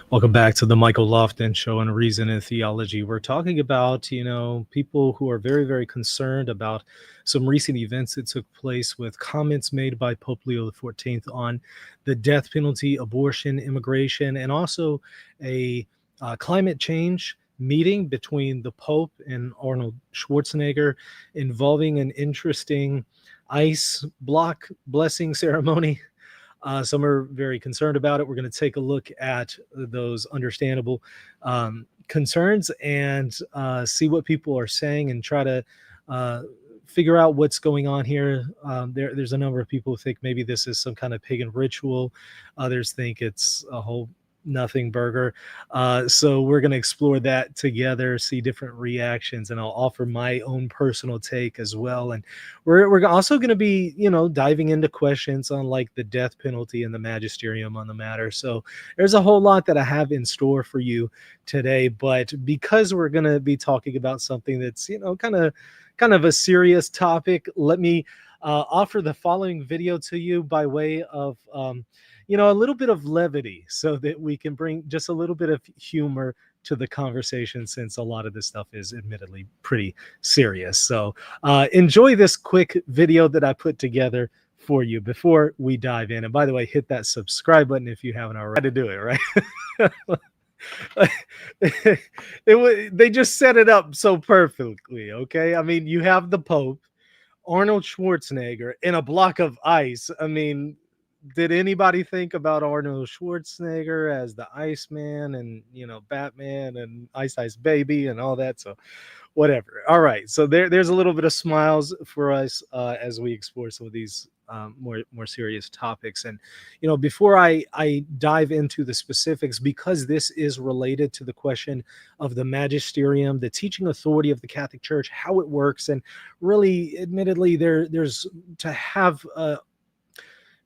Welcome back to the Michael Lofton Show on Reason and Theology. We're talking about, people who are very, very concerned about some recent events that took place with comments made by Pope Leo XIV on the death penalty, abortion, immigration, and also a climate change meeting between the Pope and Arnold Schwarzenegger involving an interesting ice block blessing ceremony. Some are very concerned about it. We're going to take a look at those understandable concerns and see what people are saying and try to figure out what's going on here. There's a number of people who think maybe this is some kind of pagan ritual. Others think it's a whole nothing burger. So we're going to explore that together, see different reactions, and I'll offer my own personal take as well. And we're also going to be, diving into questions on like the death penalty and the magisterium on the matter. So there's a whole lot that I have in store for you today. But because we're going to be talking about something that's, kind of a serious topic, let me offer the following video to you by way of a little bit of levity so that we can bring just a little bit of humor to the conversation, since a lot of this stuff is admittedly pretty serious. So enjoy this quick video that I put together for you before we dive in. And by the way, hit that subscribe button if you haven't already. To do it, right? They just set it up so perfectly, okay? I mean, you have the Pope, Arnold Schwarzenegger, in a block of ice. I mean, did anybody think about Arnold Schwarzenegger as the Iceman and, Batman and Ice Baby and all that? So whatever. All right. So there's a little bit of smiles for us as we explore some of these more serious topics. And, before I dive into the specifics, because this is related to the question of the magisterium, the teaching authority of the Catholic Church, how it works, and really, admittedly, there's to have a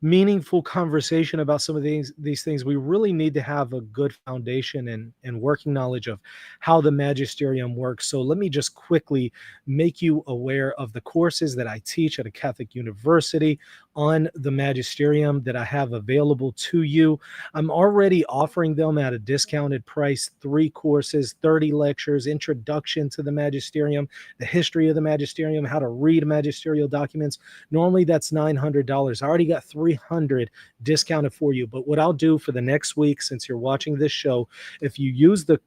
meaningful conversation about some of these things, we really need to have a good foundation and working knowledge of how the magisterium works. So let me just quickly make you aware of the courses that I teach at a Catholic university on the magisterium that I have available to you. I'm already offering them at a discounted price: 3 courses, 30 lectures, introduction to the magisterium, the history of the magisterium, how to read magisterial documents. Normally that's $900. I already got 300 discounted for you. But what I'll do for the next week, since you're watching this show, if you use the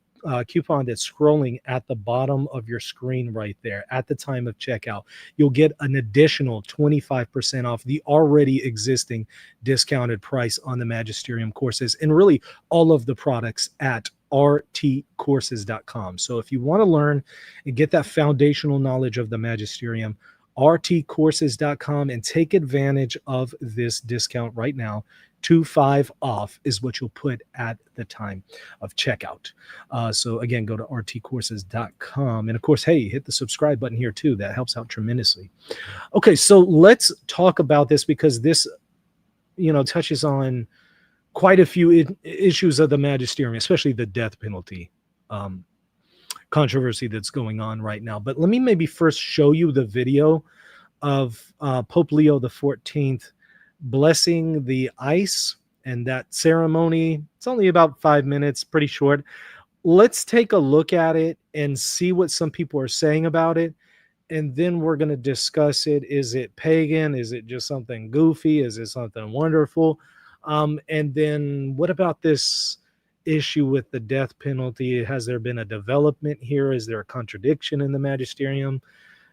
coupon that's scrolling at the bottom of your screen right there at the time of checkout, you'll get an additional 25% off the already existing discounted price on the magisterium courses and really all of the products at rtcourses.com. So if you want to learn and get that foundational knowledge of the magisterium, rtcourses.com, and take advantage of this discount right now. 25 off is what you'll put at the time of checkout. So again, go to rtcourses.com. And of course, hey, hit the subscribe button here too. That helps out tremendously. Okay, so let's talk about this, because this, touches on quite a few issues of the magisterium, especially the death penalty controversy that's going on right now. But let me maybe first show you the video of Pope Leo XIV blessing the ice and that ceremony. It's only about 5 minutes, pretty short. Let's take a look at it and see what some people are saying about it. And then we're going to discuss it. Is it pagan? Is it just something goofy? Is it something wonderful? And then what about this issue with the death penalty? Has there been a development here? Is there a contradiction in the magisterium?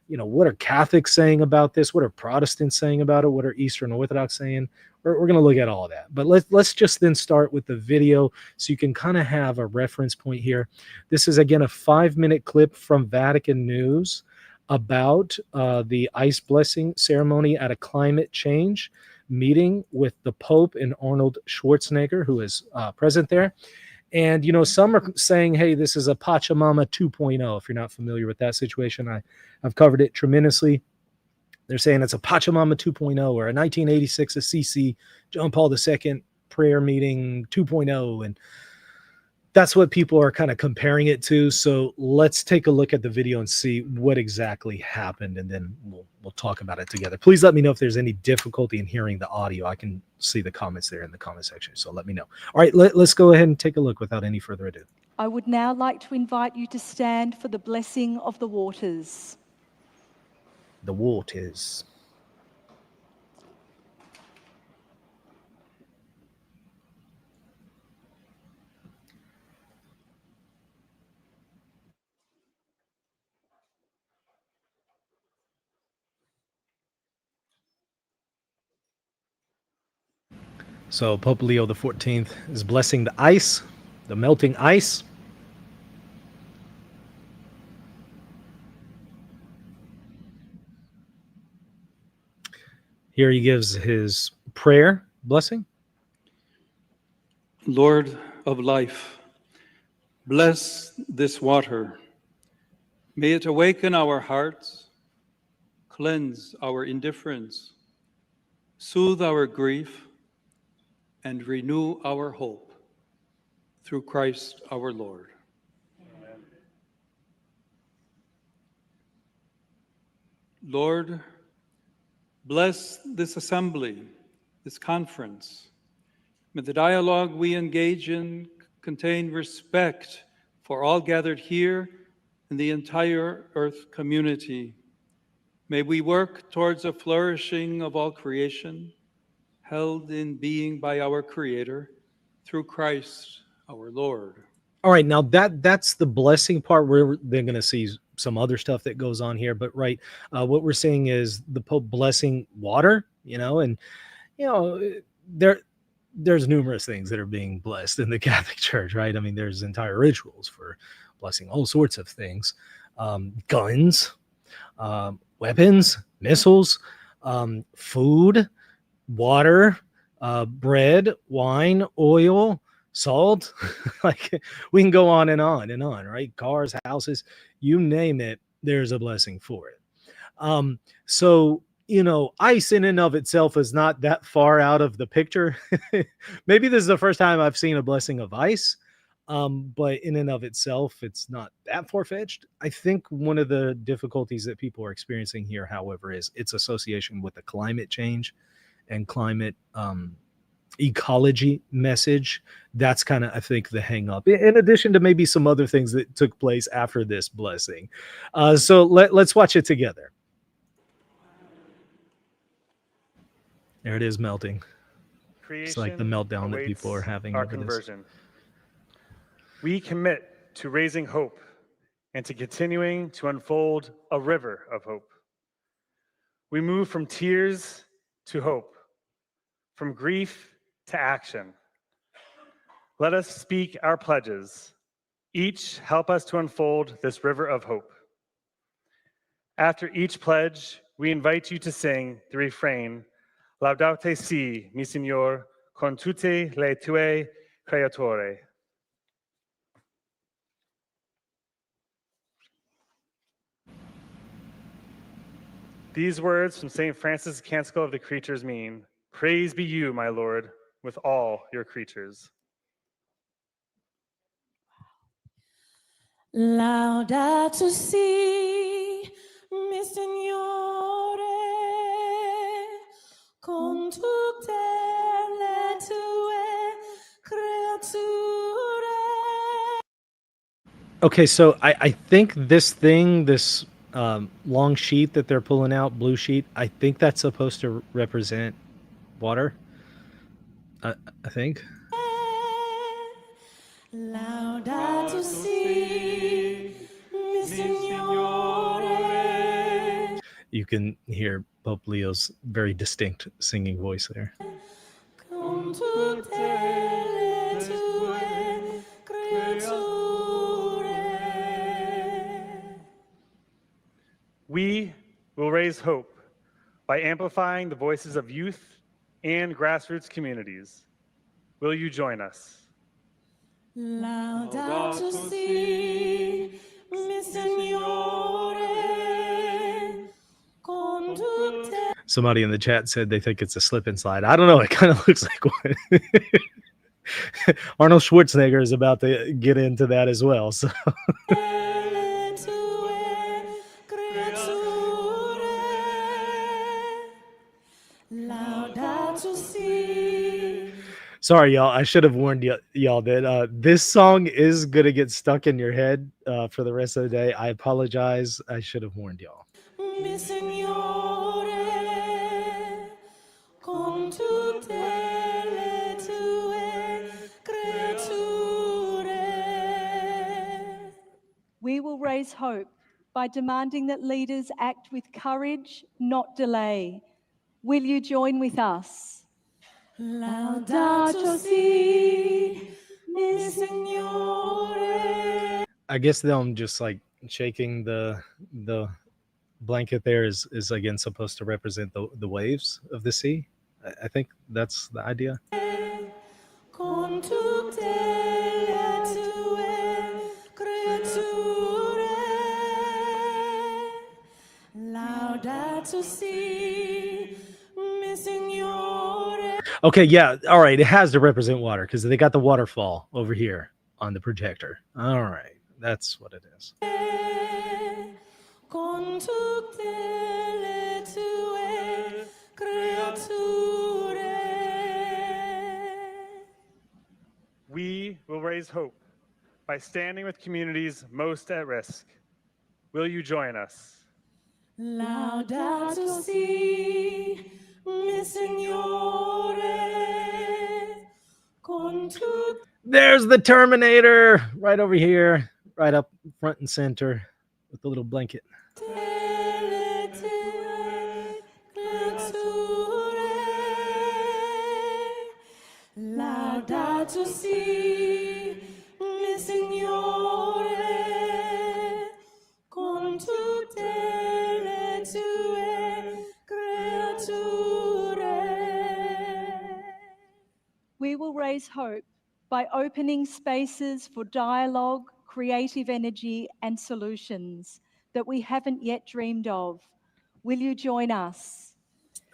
What are Catholics saying about this? What are Protestants saying about it? What are Eastern Orthodox saying? We're going to look at all of that. But let's just then start with the video so you can kind of have a reference point here. This is, again, a 5-minute clip from Vatican News about the ice blessing ceremony at a climate change meeting with the Pope and Arnold Schwarzenegger, who is present there. And, some are saying, hey, this is a Pachamama 2.0. If you're not familiar with that situation, I've covered it tremendously. They're saying it's a Pachamama 2.0 or a 1986 Assisi John Paul II prayer meeting 2.0. And that's what people are kind of comparing it to. So let's take a look at the video and see what exactly happened, and then we'll talk about it together. Please let me know if there's any difficulty in hearing the audio. I can see the comments there in the comment section, so let me know. All right, let's go ahead and take a look without any further ado. I would now like to invite you to stand for the blessing of the waters. The waters. So Pope Leo the 14th is blessing the ice, the melting ice. Here he gives his prayer blessing. Lord of life, bless this water. May it awaken our hearts, cleanse our indifference, soothe our grief, and renew our hope through Christ our Lord. Amen. Lord, bless this assembly, this conference. May the dialogue we engage in contain respect for all gathered here and the entire Earth community. May we work towards a flourishing of all creation, held in being by our Creator, through Christ our Lord. All right, now that's the blessing part. We're then going to see some other stuff that goes on here, but right, what we're seeing is the Pope blessing water, and there's numerous things that are being blessed in the Catholic Church, right? I mean, there's entire rituals for blessing all sorts of things, guns, weapons, missiles, food, water, bread, wine, oil, salt. Like, we can go on and on and on, right? Cars, houses, you name it, there's a blessing for it. So ice in and of itself is not that far out of the picture. Maybe this is the first time I've seen a blessing of ice. But in and of itself, it's not that far-fetched. I think one of the difficulties that people are experiencing here, however, is its association with the climate change and climate ecology message. That's kind of, I think, the hang up, in addition to maybe some other things that took place after this blessing. So let's watch it together. There it is, melting. It's like the meltdown that people are having our over conversion. this. We commit to raising hope and to continuing to unfold a river of hope. We move from tears to hope, from grief to action. Let us speak our pledges. Each help us to unfold this river of hope. After each pledge, we invite you to sing the refrain, Laudate si, mi Signor, con tutte le tue creature. These words from St. Francis' Canticle of the Creatures mean, praise be you, my Lord, with all your creatures. Laudato si, mi Signore, con tutte le tue creature. Okay, so I think this long sheet that they're pulling out, blue sheet, I think that's supposed to represent water. I think. Laudato si, mi Signore. You can hear Pope Leo's very distinct singing voice there. Con tutte le tue creature. We will raise hope by amplifying the voices of youth and grassroots communities. Will you join us? Laudato si, mi Signore, con tutte. Somebody in the chat said they think it's a slip and slide. I don't know. It kind of looks like one. Arnold Schwarzenegger is about to get into that as well. So Tele tue creature, laudato si. sorry, y'all. I should have warned y'all that this song is gonna get stuck in your head for the rest of the day. I apologize. I should have warned y'all. Mi Signore, con tutte le tue creature. We will raise hope by demanding that leaders act with courage, not delay. Will you join with us? Laudato si, mi Signore. I guess them just like shaking the blanket there is again supposed to represent the waves of the sea. I think that's the idea. Con tutte le tue creature, laudato si, mi Signore. Okay, yeah, all right. It has to represent water because they got the waterfall over here on the projector. All right, that's what it is. Con tutte le tue creature. We will raise hope by standing with communities most at risk. Will you join us? Laudato si, mi Signore, con tutte There's the Terminator right over here, right up front and center with the little blanket. le tue creature. Laudato si, mi Signore, con tutte le tue creature. We will raise hope by opening spaces for dialogue, creative energy, and solutions that we haven't yet dreamed of. Will you join us?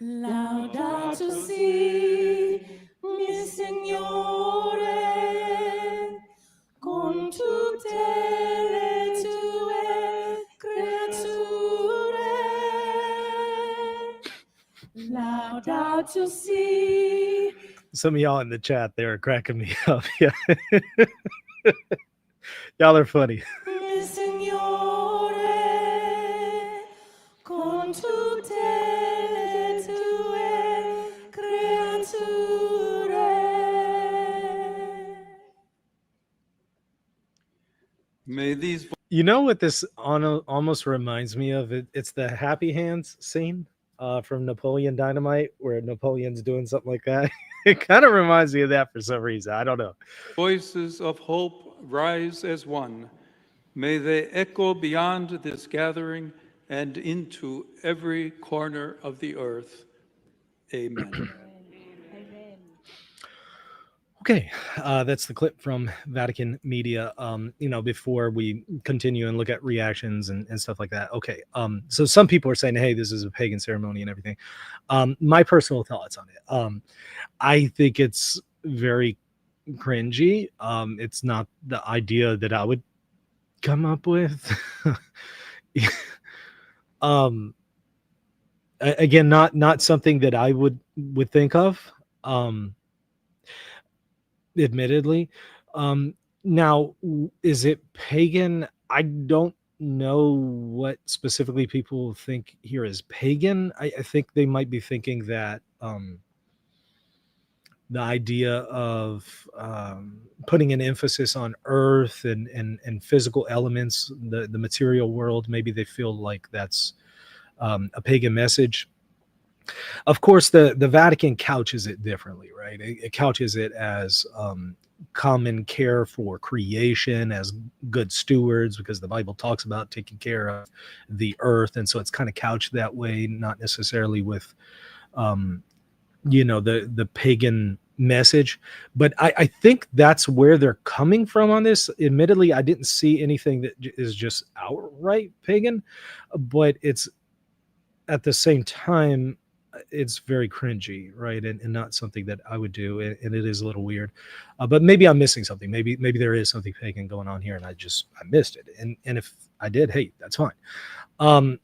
Laudato si, mi Signore, con tutte le tue creature. Laudato si. Some of y'all in the chat there are cracking me up. Yeah. Y'all are funny. Mi Signore, con tutte le tue creature. May these You know what this almost reminds me of? It's the Happy Hands scene from Napoleon Dynamite, where Napoleon's doing something like that. It kind of reminds me of that for some reason. I don't know. voices of hope rise as one. May they echo beyond this gathering and into every corner of the earth. Amen. Okay, that's the clip from Vatican Media. Before we continue and look at reactions and stuff like that. Okay, so some people are saying, "Hey, this is a pagan ceremony and everything." My personal thoughts on it. I think it's very cringy. It's not the idea that I would come up with. Again, not something that I would think of. Admittedly. Now, is it pagan? I don't know what specifically people think here is pagan. I think they might be thinking that the idea of putting an emphasis on earth and physical elements, the material world, maybe they feel like that's a pagan message. Of course, the Vatican couches it differently, right? It couches it as common care for creation, as good stewards, because the Bible talks about taking care of the earth, and so it's kind of couched that way, not necessarily with, the pagan message. But I think that's where they're coming from on this. Admittedly, I didn't see anything that is just outright pagan, but it's at the same time, it's very cringy, right? And not something that I would do, and it is a little weird. But maybe I'm missing something. Maybe there is something pagan going on here, and I missed it. And if I did, hey, that's fine.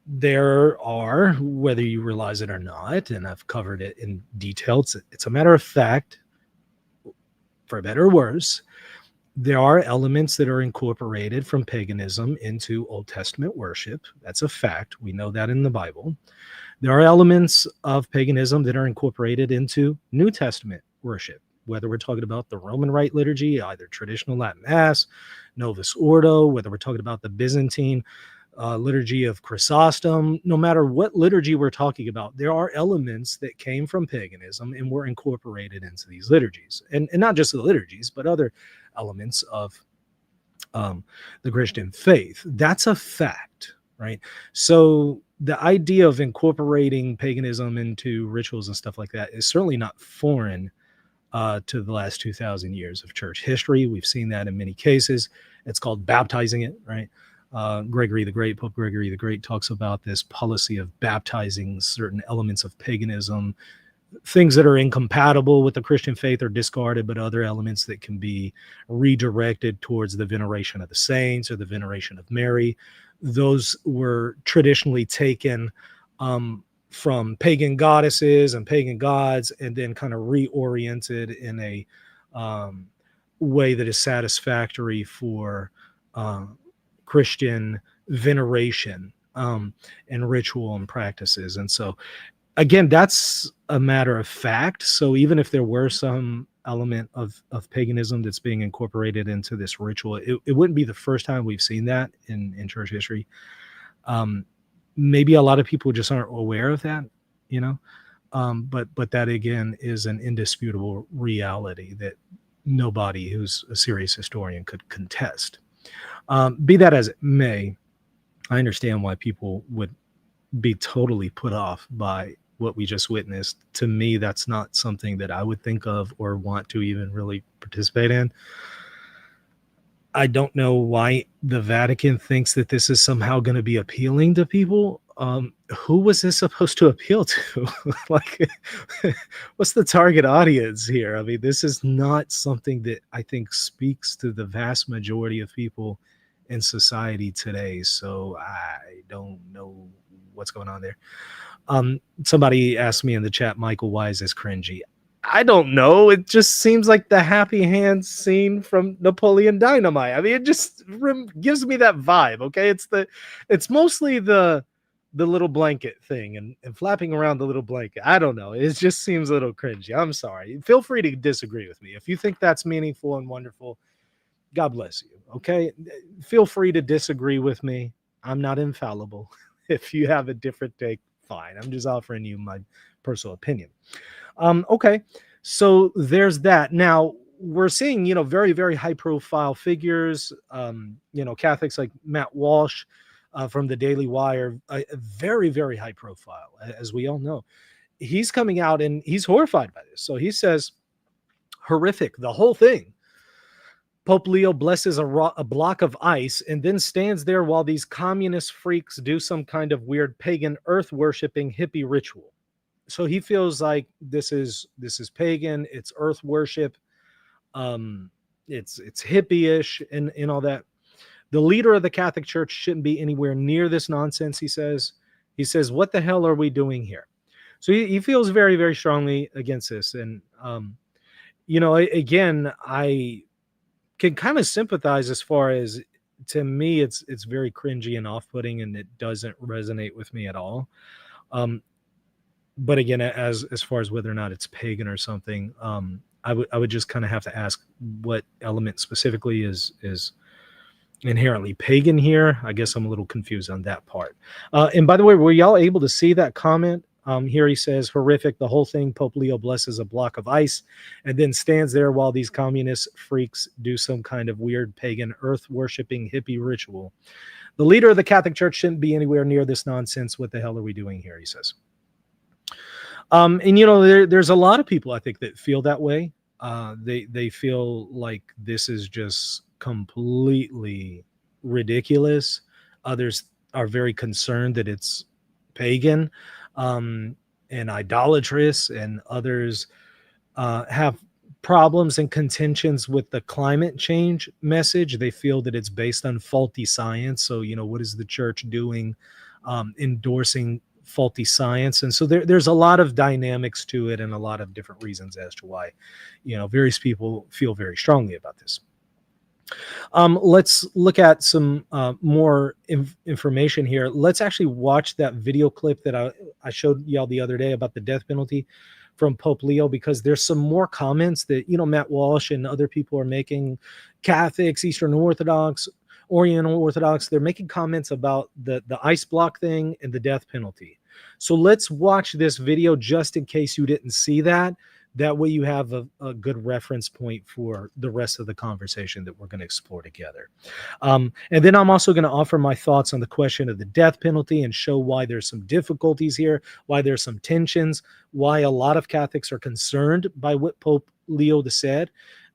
There are, whether you realize it or not, and I've covered it in detail, it's a matter of fact, for better or worse, there are elements that are incorporated from paganism into Old Testament worship. That's a fact. We know that in the Bible. There are elements of paganism that are incorporated into New Testament worship, whether we're talking about the Roman Rite liturgy, either traditional Latin Mass, Novus Ordo, whether we're talking about the Byzantine liturgy of Chrysostom. No matter what liturgy we're talking about, there are elements that came from paganism and were incorporated into these liturgies. And not just the liturgies, but other elements of the Christian faith. That's a fact, right? So the idea of incorporating paganism into rituals and stuff like that is certainly not foreign to the last 2,000 years of church history. We've seen that in many cases. It's called baptizing it, right? Pope Gregory the Great talks about this policy of baptizing certain elements of paganism. Things that are incompatible with the Christian faith are discarded, but other elements that can be redirected towards the veneration of the saints or the veneration of Mary, those were traditionally taken from pagan goddesses and pagan gods, and then kind of reoriented in a way that is satisfactory for Christian veneration and ritual and practices. And so, again, that's a matter of fact. So even if there were some element of paganism that's being incorporated into this ritual, it wouldn't be the first time we've seen that in church history. Maybe a lot of people just aren't aware of that, you know, but that, again, is an indisputable reality that nobody who's a serious historian could contest. Be that as it may, I understand why people would be totally put off by what we just witnessed. To me, that's not something that I would think of or want to even really participate in. I don't know why the Vatican thinks that this is somehow going to be appealing to people. Who was this supposed to appeal to? Like, what's the target audience here? I mean, this is not something that I think speaks to the vast majority of people in society today. So I don't know what's going on there. Somebody asked me in the chat, Michael, why is this cringy? I don't know. It just seems like the Happy Hands scene from Napoleon Dynamite. I mean, it just gives me that vibe. Okay, it's mostly the little blanket thing and flapping around the little blanket. I don't know. It just seems a little cringy. I'm sorry. Feel free to disagree with me if you think that's meaningful and wonderful. God bless you. Okay, feel free to disagree with me. I'm not infallible. If you have a different take, fine. I'm just offering you my personal opinion. Okay, so there's that. Now we're seeing, very, very high profile figures, Catholics like Matt Walsh from the Daily Wire, a very, very high profile, as we all know. He's coming out and he's horrified by this. So he says, horrific, the whole thing. Pope Leo blesses a block of ice and then stands there while these communist freaks do some kind of weird pagan earth-worshipping hippie ritual. So he feels like this is pagan, it's earth worship, it's hippie-ish and all that. The leader of the Catholic Church shouldn't be anywhere near this nonsense, he says. He says, what the hell are we doing here? So he feels very, very strongly against this. And, again, I can kind of sympathize as far as, to me, it's very cringy and off-putting, and it doesn't resonate with me at all. But again, as far as whether or not it's pagan or something, I would just kind of have to ask what element specifically is inherently pagan here. I guess I'm a little confused on that part. And by the way, were y'all able to see that comment? Here he says, horrific, the whole thing. Pope Leo blesses a block of ice and then stands there while these communist freaks do some kind of weird pagan earth-worshipping hippie ritual. The leader of the Catholic Church shouldn't be anywhere near this nonsense. What the hell are we doing here, he says. And, there's a lot of people, I think, that feel that way. They feel like this is just completely ridiculous. Others are very concerned that it's pagan. and idolatrous, and others have problems and contentions with the climate change message. They feel that it's based on faulty science. So, what is the church doing endorsing faulty science? And so there's a lot of dynamics to it and a lot of different reasons as to why, various people feel very strongly about this. Let's look at some more information here. Let's actually watch that video clip that I showed y'all the other day about the death penalty from Pope Leo, because there's some more comments that, Matt Walsh and other people are making. Catholics, Eastern Orthodox, Oriental Orthodox, they're making comments about the ice block thing and the death penalty. So let's watch this video just in case you didn't see that. That way you have a good reference point for the rest of the conversation that we're going to explore together. And then I'm also going to offer my thoughts on the question of the death penalty and show why there's some difficulties here, why there's some tensions, why a lot of Catholics are concerned by what Pope Leo said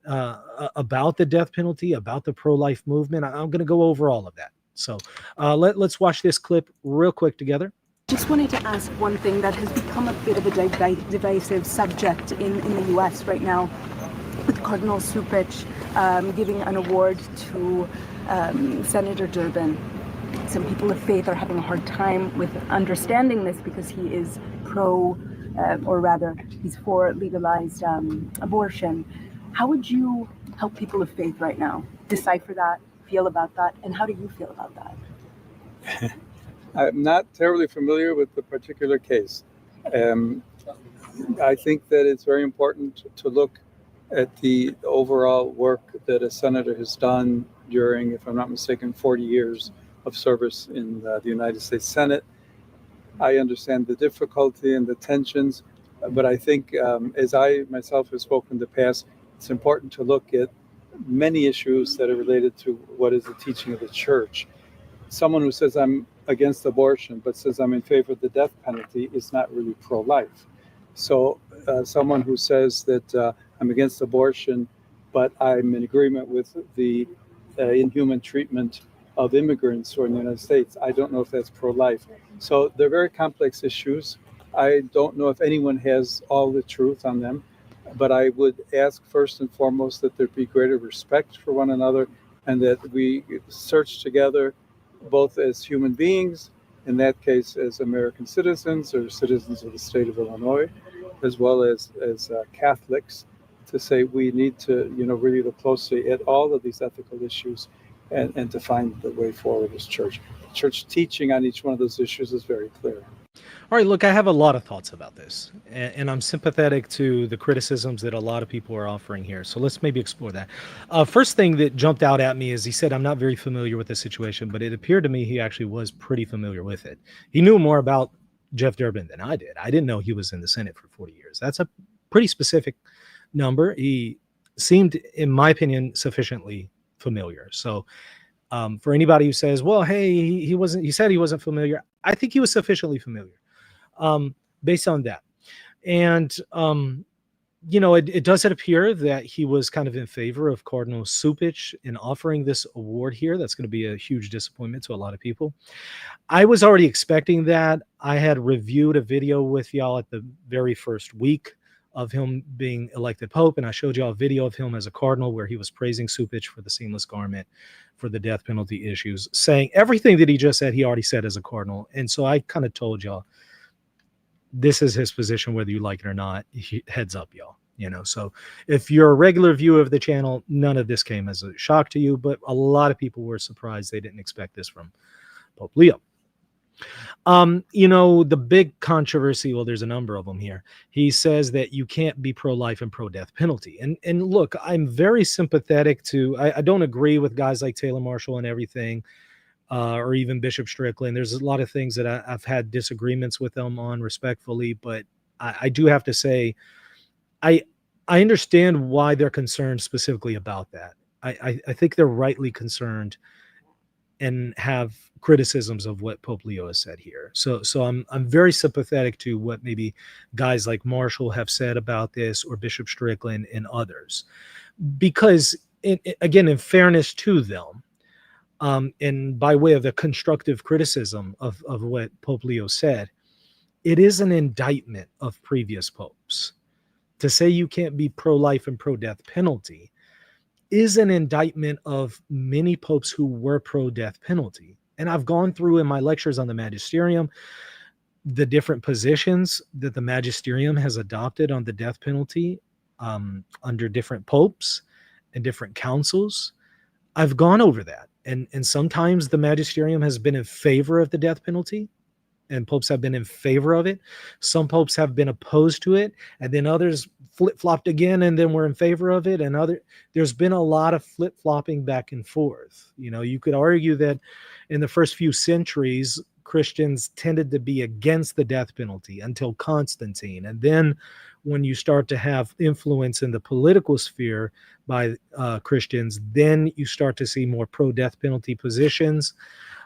about the death penalty, about the pro-life movement. I'm going to go over all of that. So let's watch this clip real quick together. Just wanted to ask one thing that has become a bit of a divisive subject in the US right now, with Cardinal Supich giving an award to Senator Durbin. Some people of faith are having a hard time with understanding this because he is he's for legalized abortion. How would you help people of faith right now decipher that, feel about that, and how do you feel about that? I'm not terribly familiar with the particular case. I think that it's very important to look at the overall work that a senator has done during, if I'm not mistaken, 40 years of service in the United States Senate. I understand the difficulty and the tensions, but I think as I myself have spoken in the past, it's important to look at many issues that are related to what is the teaching of the church. Someone who says I'm against abortion but says I'm in favor of the death penalty is not really pro-life. So someone who says that I'm against abortion but I'm in agreement with the inhuman treatment of immigrants who are in the United States, I don't know if that's pro-life. So they're very complex issues. I don't know if anyone has all the truth on them, but I would ask first and foremost that there be greater respect for one another and that we search together both as human beings, in that case as American citizens or citizens of the state of Illinois, as well as Catholics, to say we need to really look closely at all of these ethical issues and to find the way forward as church. Church teaching on each one of those issues is very clear. All right, look, I have a lot of thoughts about this, and I'm sympathetic to the criticisms that a lot of people are offering here. So let's maybe explore that. First thing that jumped out at me is he said, I'm not very familiar with the situation, but it appeared to me he actually was pretty familiar with it. He knew more about Jeff Durbin than I did. I didn't know he was in the Senate for 40 years. That's a pretty specific number. He seemed, in my opinion, sufficiently familiar. So for anybody who says, well, hey, he said he wasn't familiar, I think he was sufficiently familiar. Based on that. And, it doesn't appear that he was kind of in favor of Cardinal Supich in offering this award here. That's going to be a huge disappointment to a lot of people. I was already expecting that. I had reviewed a video with y'all at the very first week of him being elected Pope, and I showed y'all a video of him as a cardinal where he was praising Supich for the seamless garment, for the death penalty issues, saying everything that he just said, he already said as a cardinal. And so I kind of told y'all, this is his position, whether you like it or not. Heads up, y'all. So if you're a regular viewer of the channel, none of this came as a shock to you, but a lot of people were surprised. They didn't expect this from Pope Leo. The big controversy, well, there's a number of them here. He says that you can't be pro-life and pro-death penalty. And look, I'm very sympathetic to, I don't agree with guys like Taylor Marshall and everything. Or even Bishop Strickland. There's a lot of things that I've had disagreements with them on respectfully, but I do have to say, I understand why they're concerned specifically about that. I think they're rightly concerned and have criticisms of what Pope Leo has said here. So I'm very sympathetic to what maybe guys like Marshall have said about this, or Bishop Strickland and others, because again, in fairness to them, and by way of a constructive criticism of what Pope Leo said, it is an indictment of previous popes. To say you can't be pro-life and pro-death penalty is an indictment of many popes who were pro-death penalty. And I've gone through in my lectures on the magisterium the different positions that the magisterium has adopted on the death penalty under different popes and different councils. I've gone over that. And sometimes the magisterium has been in favor of the death penalty, and popes have been in favor of it. Some popes have been opposed to it, and then others flip-flopped again and then were in favor of it. And there's been a lot of flip-flopping back and forth. You know, you could argue that in the first few centuries, Christians tended to be against the death penalty until Constantine. And then when you start to have influence in the political sphere by Christians, then you start to see more pro-death penalty positions.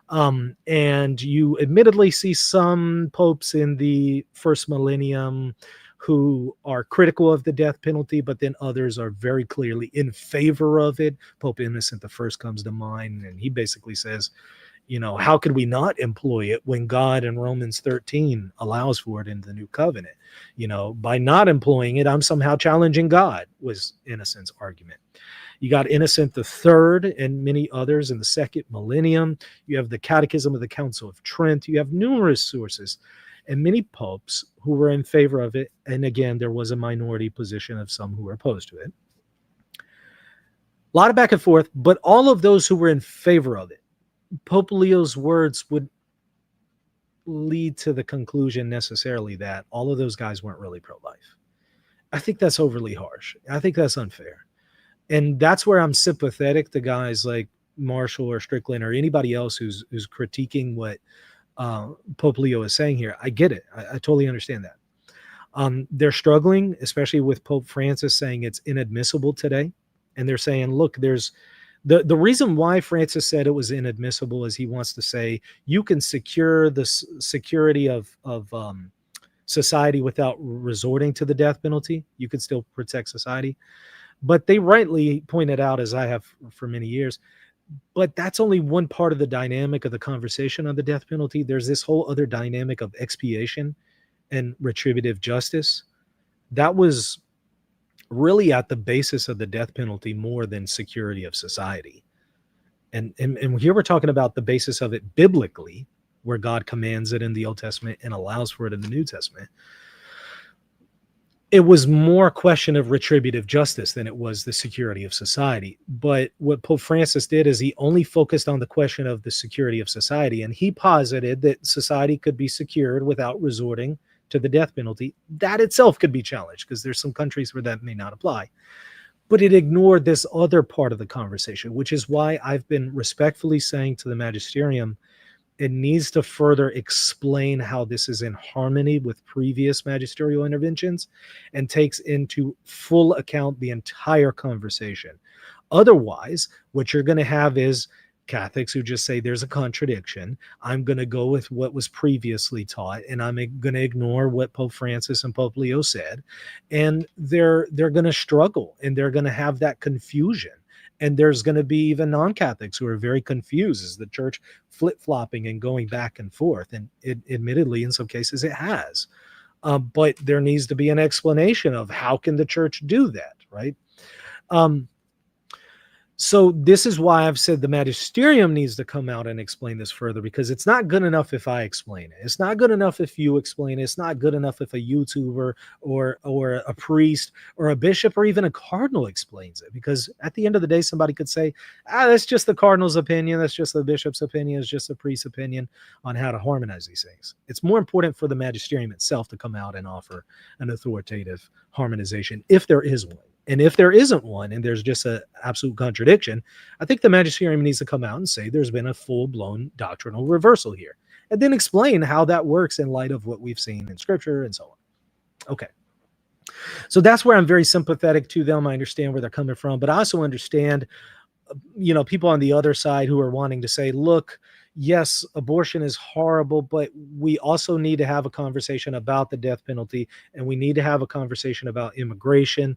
And you admittedly see some popes in the first millennium who are critical of the death penalty, but then others are very clearly in favor of it. Pope Innocent I comes to mind, and he basically says, you know, how could we not employ it when God in Romans 13 allows for it in the new covenant? You know, by not employing it, I'm somehow challenging God, was Innocent's argument. You got Innocent III and many others in the second millennium. You have the Catechism of the Council of Trent. You have numerous sources and many popes who were in favor of it. And again, there was a minority position of some who were opposed to it. A lot of back and forth, but all of those who were in favor of it, Pope Leo's words would lead to the conclusion necessarily that all of those guys weren't really pro-life. I think that's overly harsh. I think that's unfair. And that's where I'm sympathetic to guys like Marshall or Strickland or anybody else who's critiquing what Pope Leo is saying here. I get it. I totally understand that. They're struggling, especially with Pope Francis saying it's inadmissible today. And they're saying, look, there's the reason why Francis said it was inadmissible is he wants to say you can secure the security of society without resorting to the death penalty. You can still protect society. But they rightly pointed out, as I have for many years, but that's only one part of the dynamic of the conversation on the death penalty. There's this whole other dynamic of expiation and retributive justice. That was really at the basis of the death penalty more than security of society. And here we're talking about the basis of it biblically, where God commands it in the Old Testament and allows for it in the New Testament. It was more a question of retributive justice than it was the security of society. But what Pope Francis did is he only focused on the question of the security of society, and he posited that society could be secured without resorting to the death penalty. That itself could be challenged because there's some countries where that may not apply. But it ignored this other part of the conversation, which is why I've been respectfully saying to the magisterium, it needs to further explain how this is in harmony with previous magisterial interventions and takes into full account the entire conversation. Otherwise, what you're going to have is Catholics who just say there's a contradiction. I'm going to go with what was previously taught, and I'm going to ignore what Pope Francis and Pope Leo said. And they're going to struggle, and they're going to have that confusion. And there's going to be even non-Catholics who are very confused as the church flip-flopping and going back and forth. And it, admittedly, in some cases, it has. But there needs to be an explanation of how can the church do that, right? So this is why I've said the magisterium needs to come out and explain this further, because it's not good enough if I explain it. It's not good enough if you explain it. It's not good enough if a YouTuber or a priest or a bishop or even a cardinal explains it, because at the end of the day, somebody could say, that's just the cardinal's opinion. That's just the bishop's opinion. It's just the priest's opinion on how to harmonize these things. It's more important for the magisterium itself to come out and offer an authoritative harmonization if there is one. And if there isn't one, and there's just an absolute contradiction, I think the magisterium needs to come out and say there's been a full-blown doctrinal reversal here, and then explain how that works in light of what we've seen in Scripture and so on. Okay. So that's where I'm very sympathetic to them. I understand where they're coming from, but I also understand, people on the other side who are wanting to say, look, yes, abortion is horrible, but we also need to have a conversation about the death penalty, and we need to have a conversation about immigration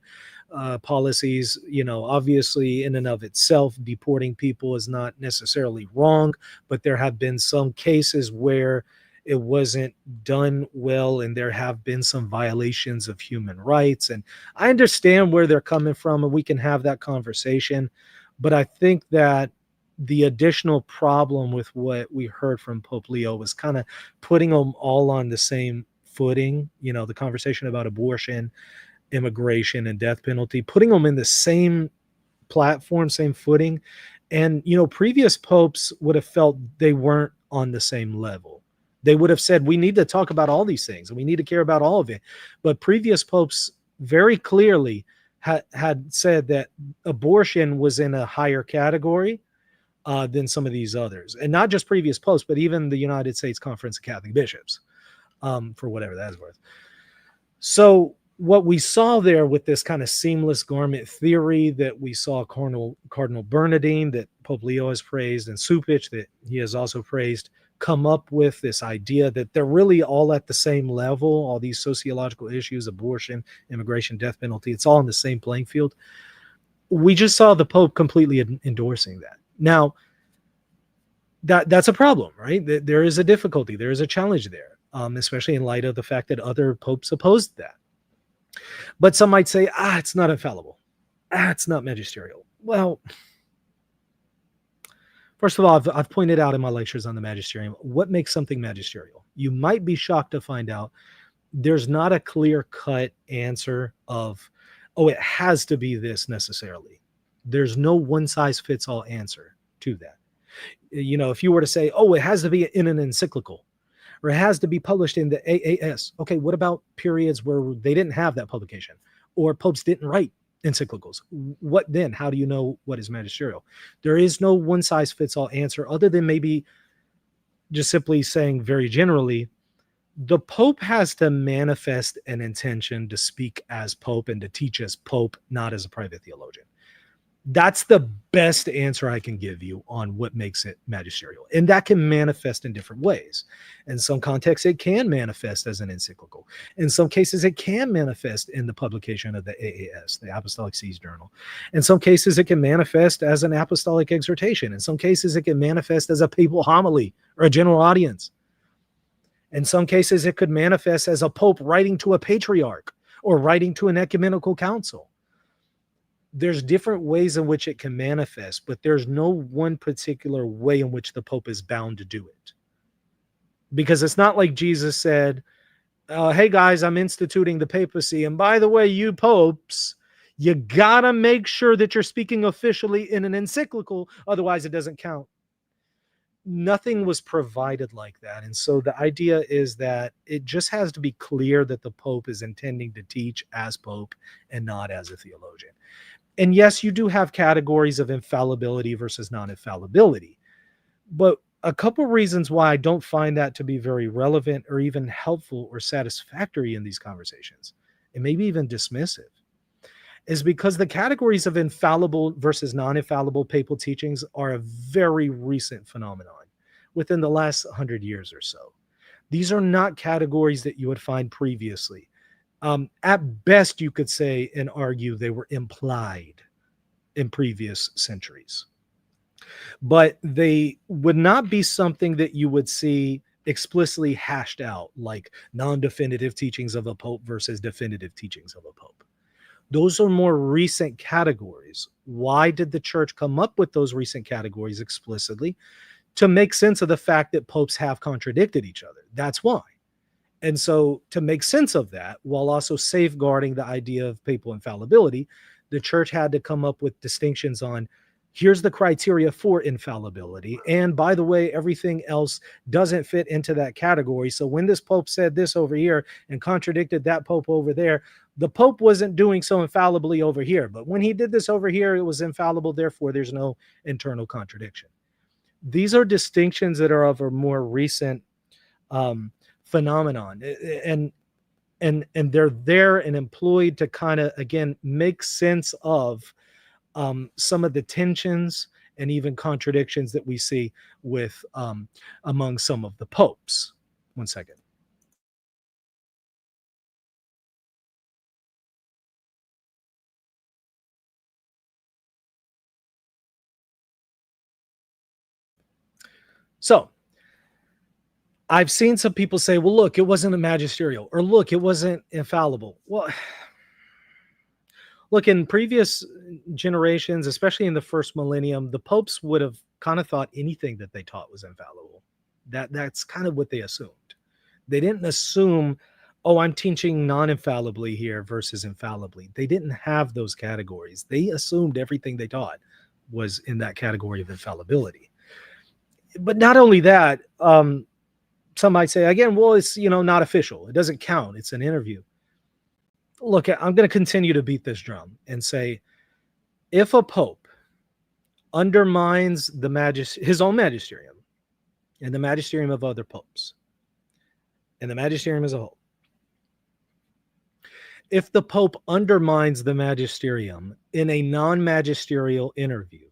policies. Obviously, in and of itself, deporting people is not necessarily wrong, but there have been some cases where it wasn't done well, and there have been some violations of human rights. And I understand where they're coming from, and we can have that conversation. But I think that the additional problem with what we heard from Pope Leo was kind of putting them all on the same footing. The conversation about abortion, immigration, and death penalty, putting them in the same platform, same footing. And, previous popes would have felt they weren't on the same level. They would have said, we need to talk about all these things and we need to care about all of it. But previous popes very clearly had said that abortion was in a higher category than some of these others. And not just previous popes, but even the United States Conference of Catholic Bishops, for whatever that's worth. So what we saw there with this kind of seamless garment theory that we saw Cardinal Bernardine, that Pope Leo has praised, and Supich, that he has also praised, come up with this idea that they're really all at the same level, all these sociological issues, abortion, immigration, death penalty, it's all on the same playing field. We just saw the Pope completely endorsing that. Now, that's a problem, right? There is a difficulty, there is a challenge there, especially in light of the fact that other popes opposed that. But some might say, it's not infallible. It's not magisterial. Well, first of all, I've pointed out in my lectures on the magisterium, what makes something magisterial? You might be shocked to find out there's not a clear-cut answer of, it has to be this necessarily. There's no one-size-fits-all answer to that. If you were to say, it has to be in an encyclical, or it has to be published in the AAS. Okay, what about periods where they didn't have that publication, or popes didn't write encyclicals? What then? How do you know what is magisterial? There is no one-size-fits-all answer, other than maybe just simply saying very generally, the Pope has to manifest an intention to speak as Pope and to teach as Pope, not as a private theologian. That's the best answer I can give you on what makes it magisterial. And that can manifest in different ways. In some contexts, it can manifest as an encyclical. In some cases, it can manifest in the publication of the AAS, the Apostolic Sees Journal. In some cases, it can manifest as an apostolic exhortation. In some cases, it can manifest as a papal homily or a general audience. In some cases, it could manifest as a pope writing to a patriarch or writing to an ecumenical council. There's different ways in which it can manifest, but there's no one particular way in which the Pope is bound to do it. Because it's not like Jesus said, hey guys, I'm instituting the papacy. And by the way, you popes, you gotta make sure that you're speaking officially in an encyclical, otherwise it doesn't count. Nothing was provided like that. And so the idea is that it just has to be clear that the Pope is intending to teach as Pope and not as a theologian. And yes, you do have categories of infallibility versus non-infallibility. But a couple reasons why I don't find that to be very relevant or even helpful or satisfactory in these conversations, and maybe even dismissive, is because the categories of infallible versus non-infallible papal teachings are a very recent phenomenon within the last 100 years or so. These are not categories that you would find previously. At best, you could say and argue they were implied in previous centuries. But they would not be something that you would see explicitly hashed out, like non-definitive teachings of a pope versus definitive teachings of a pope. Those are more recent categories. Why did the church come up with those recent categories explicitly? To make sense of the fact that popes have contradicted each other. That's why. And so to make sense of that, while also safeguarding the idea of papal infallibility, the church had to come up with distinctions on, here's the criteria for infallibility. And by the way, everything else doesn't fit into that category. So when this pope said this over here and contradicted that pope over there, the pope wasn't doing so infallibly over here. But when he did this over here, it was infallible. Therefore, there's no internal contradiction. These are distinctions that are of a more recent phenomenon, and they're there and employed to kind of, again, make sense of some of the tensions and even contradictions that we see with among some of the popes. One second. So I've seen some people say, well, look, it wasn't a magisterial, or look, it wasn't infallible. Well, look, in previous generations, especially in the first millennium, the popes would have kind of thought anything that they taught was infallible. That's kind of what they assumed. They didn't assume, oh, I'm teaching non-infallibly here versus infallibly. They didn't have those categories. They assumed everything they taught was in that category of infallibility. But not only that, some might say, again, well, it's, not official. It doesn't count. It's an interview. Look, I'm going to continue to beat this drum and say, if a pope undermines his own magisterium and the magisterium of other popes and the magisterium as a whole, if the pope undermines the magisterium in a non-magisterial interview,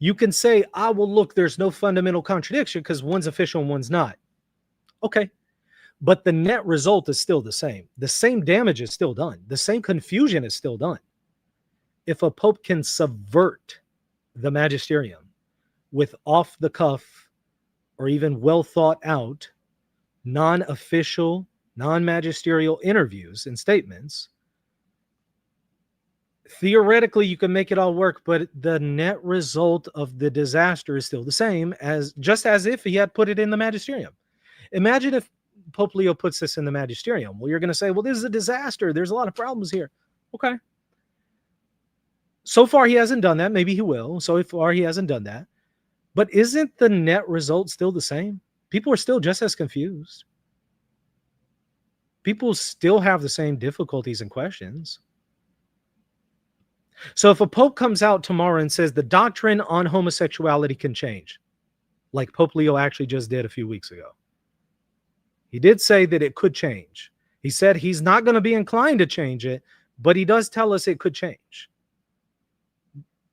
you can say, well, look, there's no fundamental contradiction because one's official and one's not. Okay. But the net result is still the same. The same damage is still done. The same confusion is still done. If a pope can subvert the magisterium with off the cuff or even well thought out, non-official, non-magisterial interviews and statements, theoretically you can make it all work, but the net result of the disaster is still the same, as just as if he had put it in the magisterium. Imagine if Pope Leo puts this in the magisterium. Well, you're going to say, well, this is a disaster. There's a lot of problems here. Okay. So far, he hasn't done that. Maybe he will. So far, he hasn't done that. But isn't the net result still the same? People are still just as confused. People still have the same difficulties and questions. So if a pope comes out tomorrow and says the doctrine on homosexuality can change, like Pope Leo actually just did a few weeks ago, he did say that it could change. He said he's not going to be inclined to change it, but he does tell us it could change.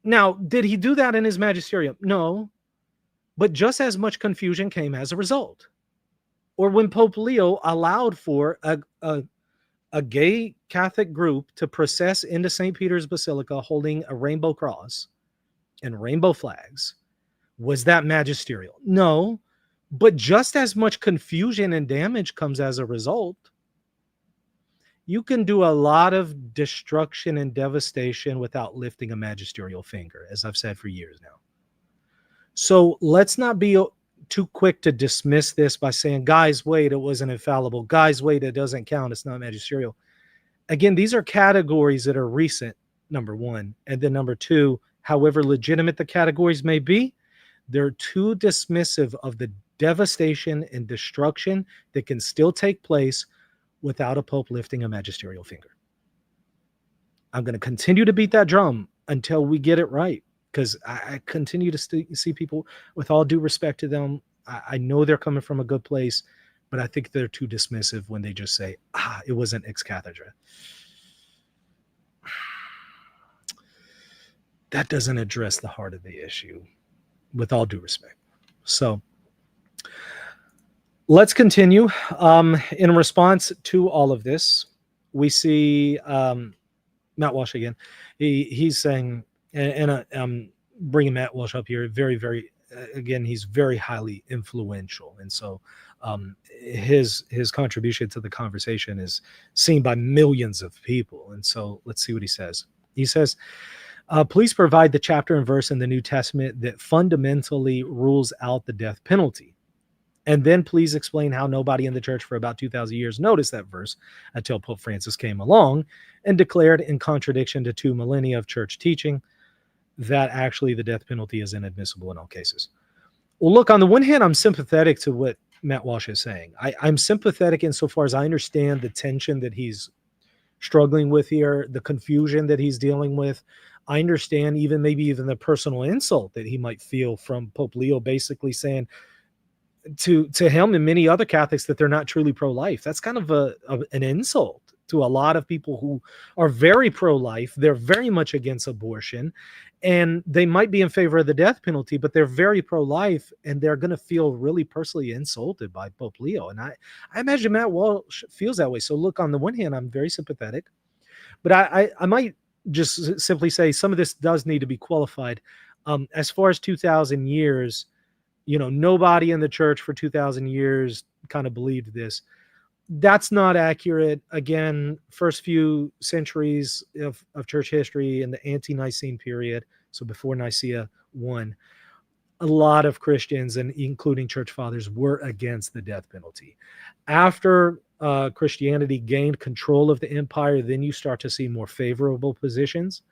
Now, did he do that in his magisterium? No, but just as much confusion came as a result. Or when Pope Leo allowed for a gay Catholic group to process into St. Peter's Basilica holding a rainbow cross and rainbow flags, was that magisterial? No, but just as much confusion and damage comes as a result. You can do a lot of destruction and devastation without lifting a magisterial finger, as I've said for years now. So let's not be too quick to dismiss this by saying, guys, wait, it wasn't infallible. Guys, wait, it doesn't count. It's not magisterial. Again, these are categories that are recent, number one. And then number two, however legitimate the categories may be, they're too dismissive of the devastation and destruction that can still take place without a pope lifting a magisterial finger. I'm going to continue to beat that drum until we get it right, because I continue to see people, with all due respect to them, I know they're coming from a good place, but I think they're too dismissive when they just say, it wasn't ex cathedra. That doesn't address the heart of the issue, with all due respect. So let's continue. In response to all of this, we see Matt Walsh again. He's saying, and I'm bringing Matt Walsh up here, very, very, again, he's very highly influential. And so his contribution to the conversation is seen by millions of people. And so let's see what he says. He says, please provide the chapter and verse in the New Testament that fundamentally rules out the death penalty. And then please explain how nobody in the church for about 2,000 years noticed that verse until Pope Francis came along and declared, in contradiction to 2 millennia of church teaching, that actually the death penalty is inadmissible in all cases. Well, look, on the one hand, I'm sympathetic to what Matt Walsh is saying. I'm sympathetic insofar as I understand the tension that he's struggling with here, the confusion that he's dealing with. I understand maybe even the personal insult that he might feel from Pope Leo basically saying to him and many other Catholics that they're not truly pro-life. That's kind of an insult to a lot of people who are very pro-life. They're very much against abortion, and they might be in favor of the death penalty, but they're very pro-life, and they're going to feel really personally insulted by Pope Leo. And I imagine Matt Walsh feels that way. So look, on the one hand, I'm very sympathetic, but I might just simply say some of this does need to be qualified. As far as 2,000 years, nobody in the church for 2,000 years kind of believed this. That's not accurate. Again, first few centuries of church history in the ante-Nicene period, so before Nicaea 1, a lot of Christians, and including church fathers, were against the death penalty. After Christianity gained control of the empire, then you start to see more favorable positions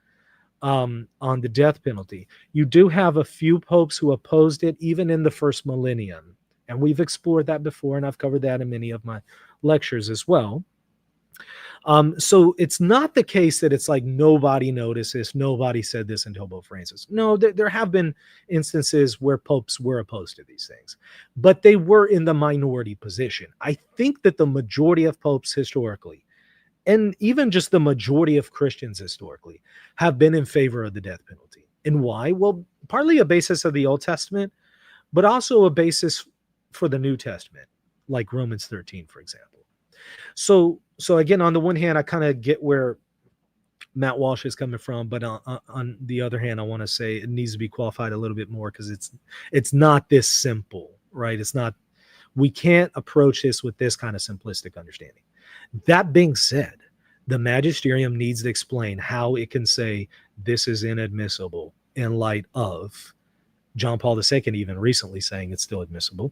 on the death penalty. You do have a few popes who opposed it even in the first millennium. And we've explored that before, and I've covered that in many of my lectures as well. So it's not the case that it's like nobody noticed this, nobody said this until Pope Francis. No, there have been instances where popes were opposed to these things, but they were in the minority position. I think that the majority of popes historically, and even just the majority of Christians historically, have been in favor of the death penalty. And why? Well, partly a basis of the Old Testament, but also a basis for the New Testament, like Romans 13, for example. So again, on the one hand, I kind of get where Matt Walsh is coming from, but on the other hand, I want to say it needs to be qualified a little bit more, because it's not this simple, right? It's not. We can't approach this with this kind of simplistic understanding. That being said, the magisterium needs to explain how it can say this is inadmissible in light of John Paul II even recently saying it's still admissible,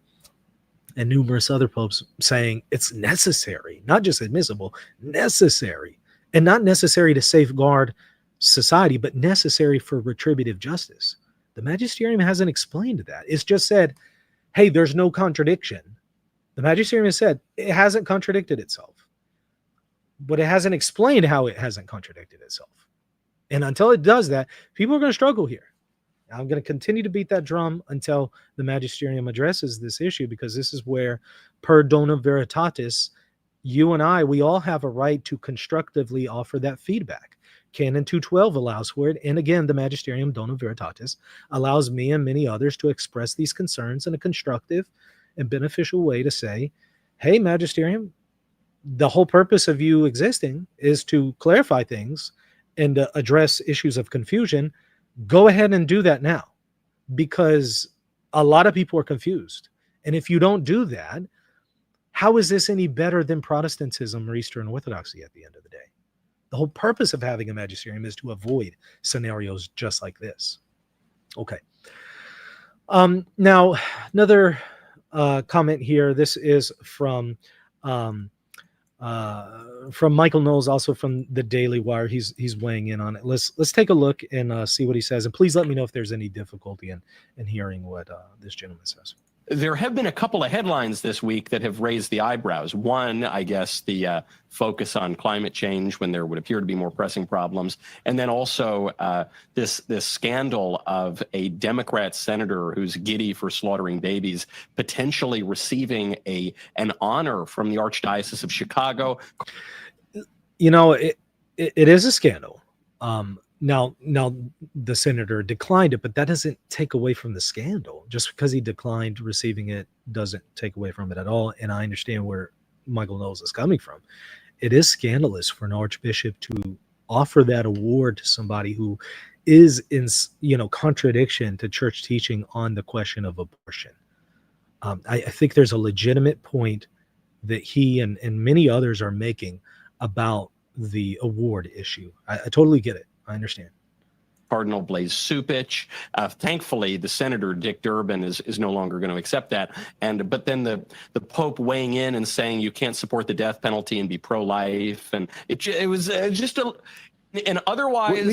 and numerous other popes saying it's necessary, not just admissible, necessary, and not necessary to safeguard society, but necessary for retributive justice. The magisterium hasn't explained that. It's just said, hey, there's no contradiction. The magisterium has said it hasn't contradicted itself, but it hasn't explained how it hasn't contradicted itself. And until it does that, people are going to struggle here. I'm going to continue to beat that drum until the magisterium addresses this issue, because this is where, per dona veritatis, you and I, we all have a right to constructively offer that feedback. Canon 212 allows for it. And again, the magisterium dona veritatis allows me and many others to express these concerns in a constructive and beneficial way to say, hey, magisterium, the whole purpose of you existing is to clarify things and address issues of confusion. Go ahead and do that now, because a lot of people are confused. And if you don't do that, how is this any better than Protestantism or Eastern Orthodoxy at the end of the day? The whole purpose of having a magisterium is to avoid scenarios just like this. Okay. Now, another comment here. This is from Michael Knowles, also from the Daily Wire. He's weighing in on it. Let's take a look and see what he says, and please let me know if there's any difficulty in hearing what this gentleman says. There have been a couple of headlines this week that have raised the eyebrows. One, I guess, the focus on climate change when there would appear to be more pressing problems, and then also this scandal of a Democrat senator who's giddy for slaughtering babies potentially receiving an honor from the Archdiocese of Chicago. You know, it is a scandal. Now the senator declined it, but that doesn't take away from the scandal. Just because he declined receiving it doesn't take away from it at all. And I understand where Michael Knowles is coming from. It is scandalous for an archbishop to offer that award to somebody who is in, contradiction to church teaching on the question of abortion. I think there's a legitimate point that he and many others are making about the award issue. I totally get it. I understand. Cardinal Blaise Supich. Thankfully, the Senator Dick Durbin is no longer going to accept that. But then the Pope weighing in and saying you can't support the death penalty and be pro-life, and it was just an otherwise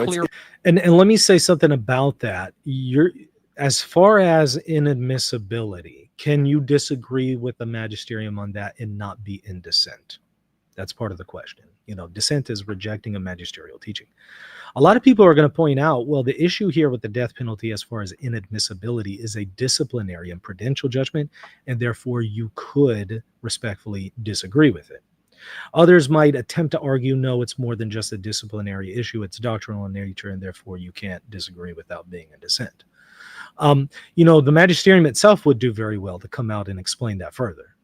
clear. And let me say something about that. As far as inadmissibility, can you disagree with the magisterium on that and not be in dissent? That's part of the question. Dissent is rejecting a magisterial teaching. A lot of people are going to point out, well, the issue here with the death penalty as far as inadmissibility is a disciplinary and prudential judgment, and therefore you could respectfully disagree with it. Others might attempt to argue, no, it's more than just a disciplinary issue. It's doctrinal in nature, and therefore you can't disagree without being in dissent. The magisterium itself would do very well to come out and explain that further.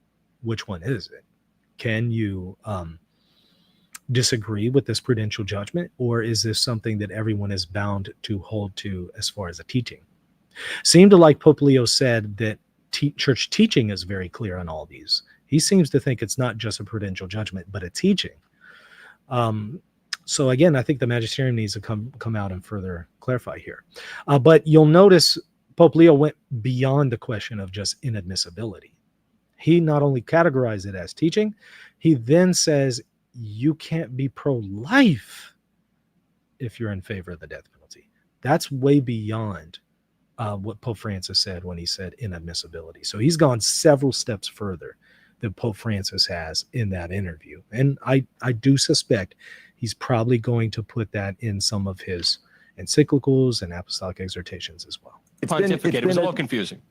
Which one is it? Can you disagree with this prudential judgment, or is this something that everyone is bound to hold to as far as a teaching? Seemed to like Pope Leo said that church teaching is very clear on all these. He seems to think it's not just a prudential judgment, but a teaching. So again, I think the magisterium needs to come out and further clarify here. But you'll notice Pope Leo went beyond the question of just inadmissibility. He not only categorized it as teaching, he then says you can't be pro-life if you're in favor of the death penalty. That's way beyond what Pope Francis said when he said inadmissibility. So he's gone several steps further than Pope Francis has in that interview. And I do suspect he's probably going to put that in some of his encyclicals and apostolic exhortations as well. Pontificate. It was a little confusing.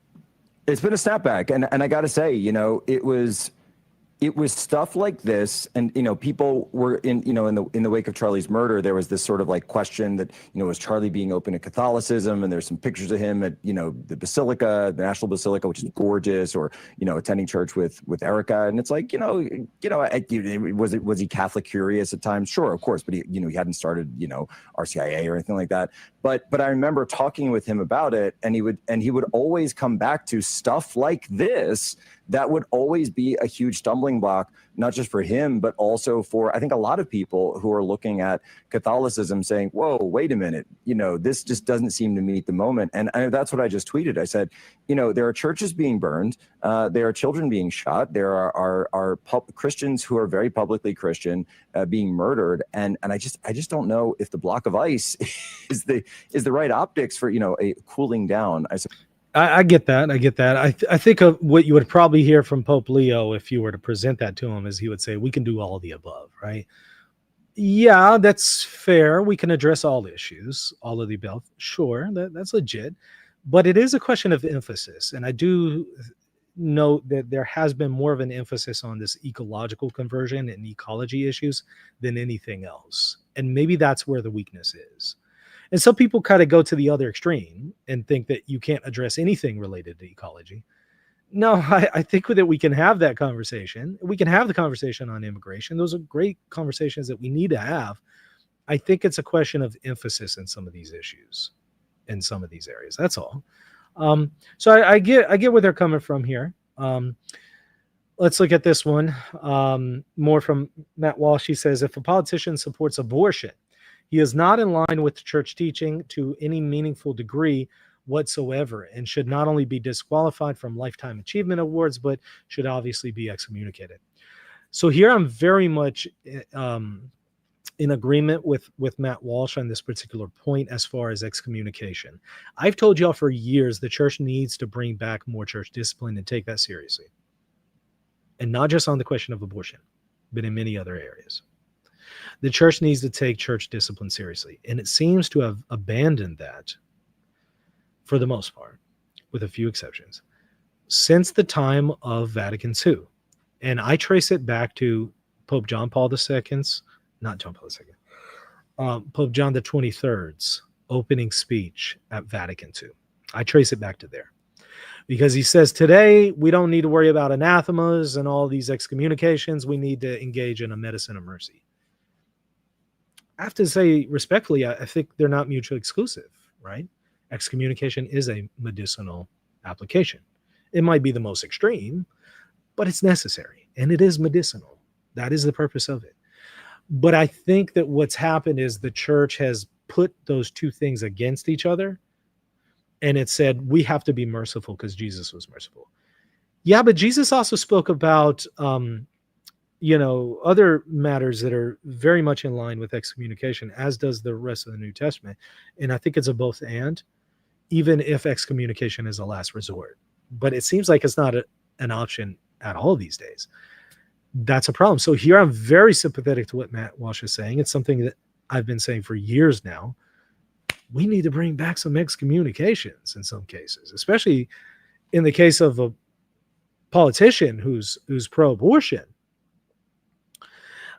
It's been a snapback, and I got to say, it was stuff like this, and people were in the wake of Charlie's murder. There was this sort of like question that was Charlie being open to Catholicism, and there's some pictures of him at the Basilica, the National Basilica, which is gorgeous, or attending church with Erica, and it's like was he Catholic curious at times? Sure, of course, but he hadn't started RCIA or anything like that. But I remember talking with him about it, and he would always come back to stuff like this. That would always be a huge stumbling block, not just for him, but also for, I think, a lot of people who are looking at Catholicism saying, whoa, wait a minute, this just doesn't seem to meet the moment. And that's what I just tweeted. I said, there are churches being burned. There are children being shot. There are Christians who are very publicly Christian being murdered. And I just don't know if the block of ice is the right optics for, a cooling down. I get that. I think of what you would probably hear from Pope Leo if you were to present that to him is he would say, we can do all the above, right? Yeah, that's fair. We can address all issues, all of the above. Sure, that's legit. But it is a question of emphasis. And I do note that there has been more of an emphasis on this ecological conversion and ecology issues than anything else. And maybe that's where the weakness is. And some people kind of go to the other extreme and think that you can't address anything related to ecology. No, I think that we can have that conversation. We can have the conversation on immigration. Those are great conversations that we need to have. I think it's a question of emphasis in some of these issues, in some of these areas. That's all. So I get where they're coming from here. Let's look at this one. More from Matt Walsh. He says, if a politician supports abortion, he is not in line with church teaching to any meaningful degree whatsoever and should not only be disqualified from lifetime achievement awards, but should obviously be excommunicated. So here I'm very much in agreement with Matt Walsh on this particular point as far as excommunication. I've told y'all for years the church needs to bring back more church discipline and take that seriously. And not just on the question of abortion, but in many other areas. The church needs to take church discipline seriously. And it seems to have abandoned that for the most part, with a few exceptions, since the time of Vatican II. And I trace it back to Pope John Paul II's, not John Paul II, Pope John the 23rd's opening speech at Vatican II. I trace it back to there. Because he says today we don't need to worry about anathemas and all these excommunications. We need to engage in a medicine of mercy. I have to say respectfully, I think they're not mutually exclusive, right? Excommunication is a medicinal application. It might be the most extreme, but it's necessary and it is medicinal. That is the purpose of it. But I think that what's happened is the church has put those two things against each other. And it said, we have to be merciful because Jesus was merciful. Yeah, but Jesus also spoke about, other matters that are very much in line with excommunication, as does the rest of the New Testament. And I think it's a both and, even if excommunication is a last resort. But it seems like it's not an option at all these days. That's a problem. So here I'm very sympathetic to what Matt Walsh is saying. It's something that I've been saying for years now. We need to bring back some excommunications in some cases, especially in the case of a politician who's pro-abortion.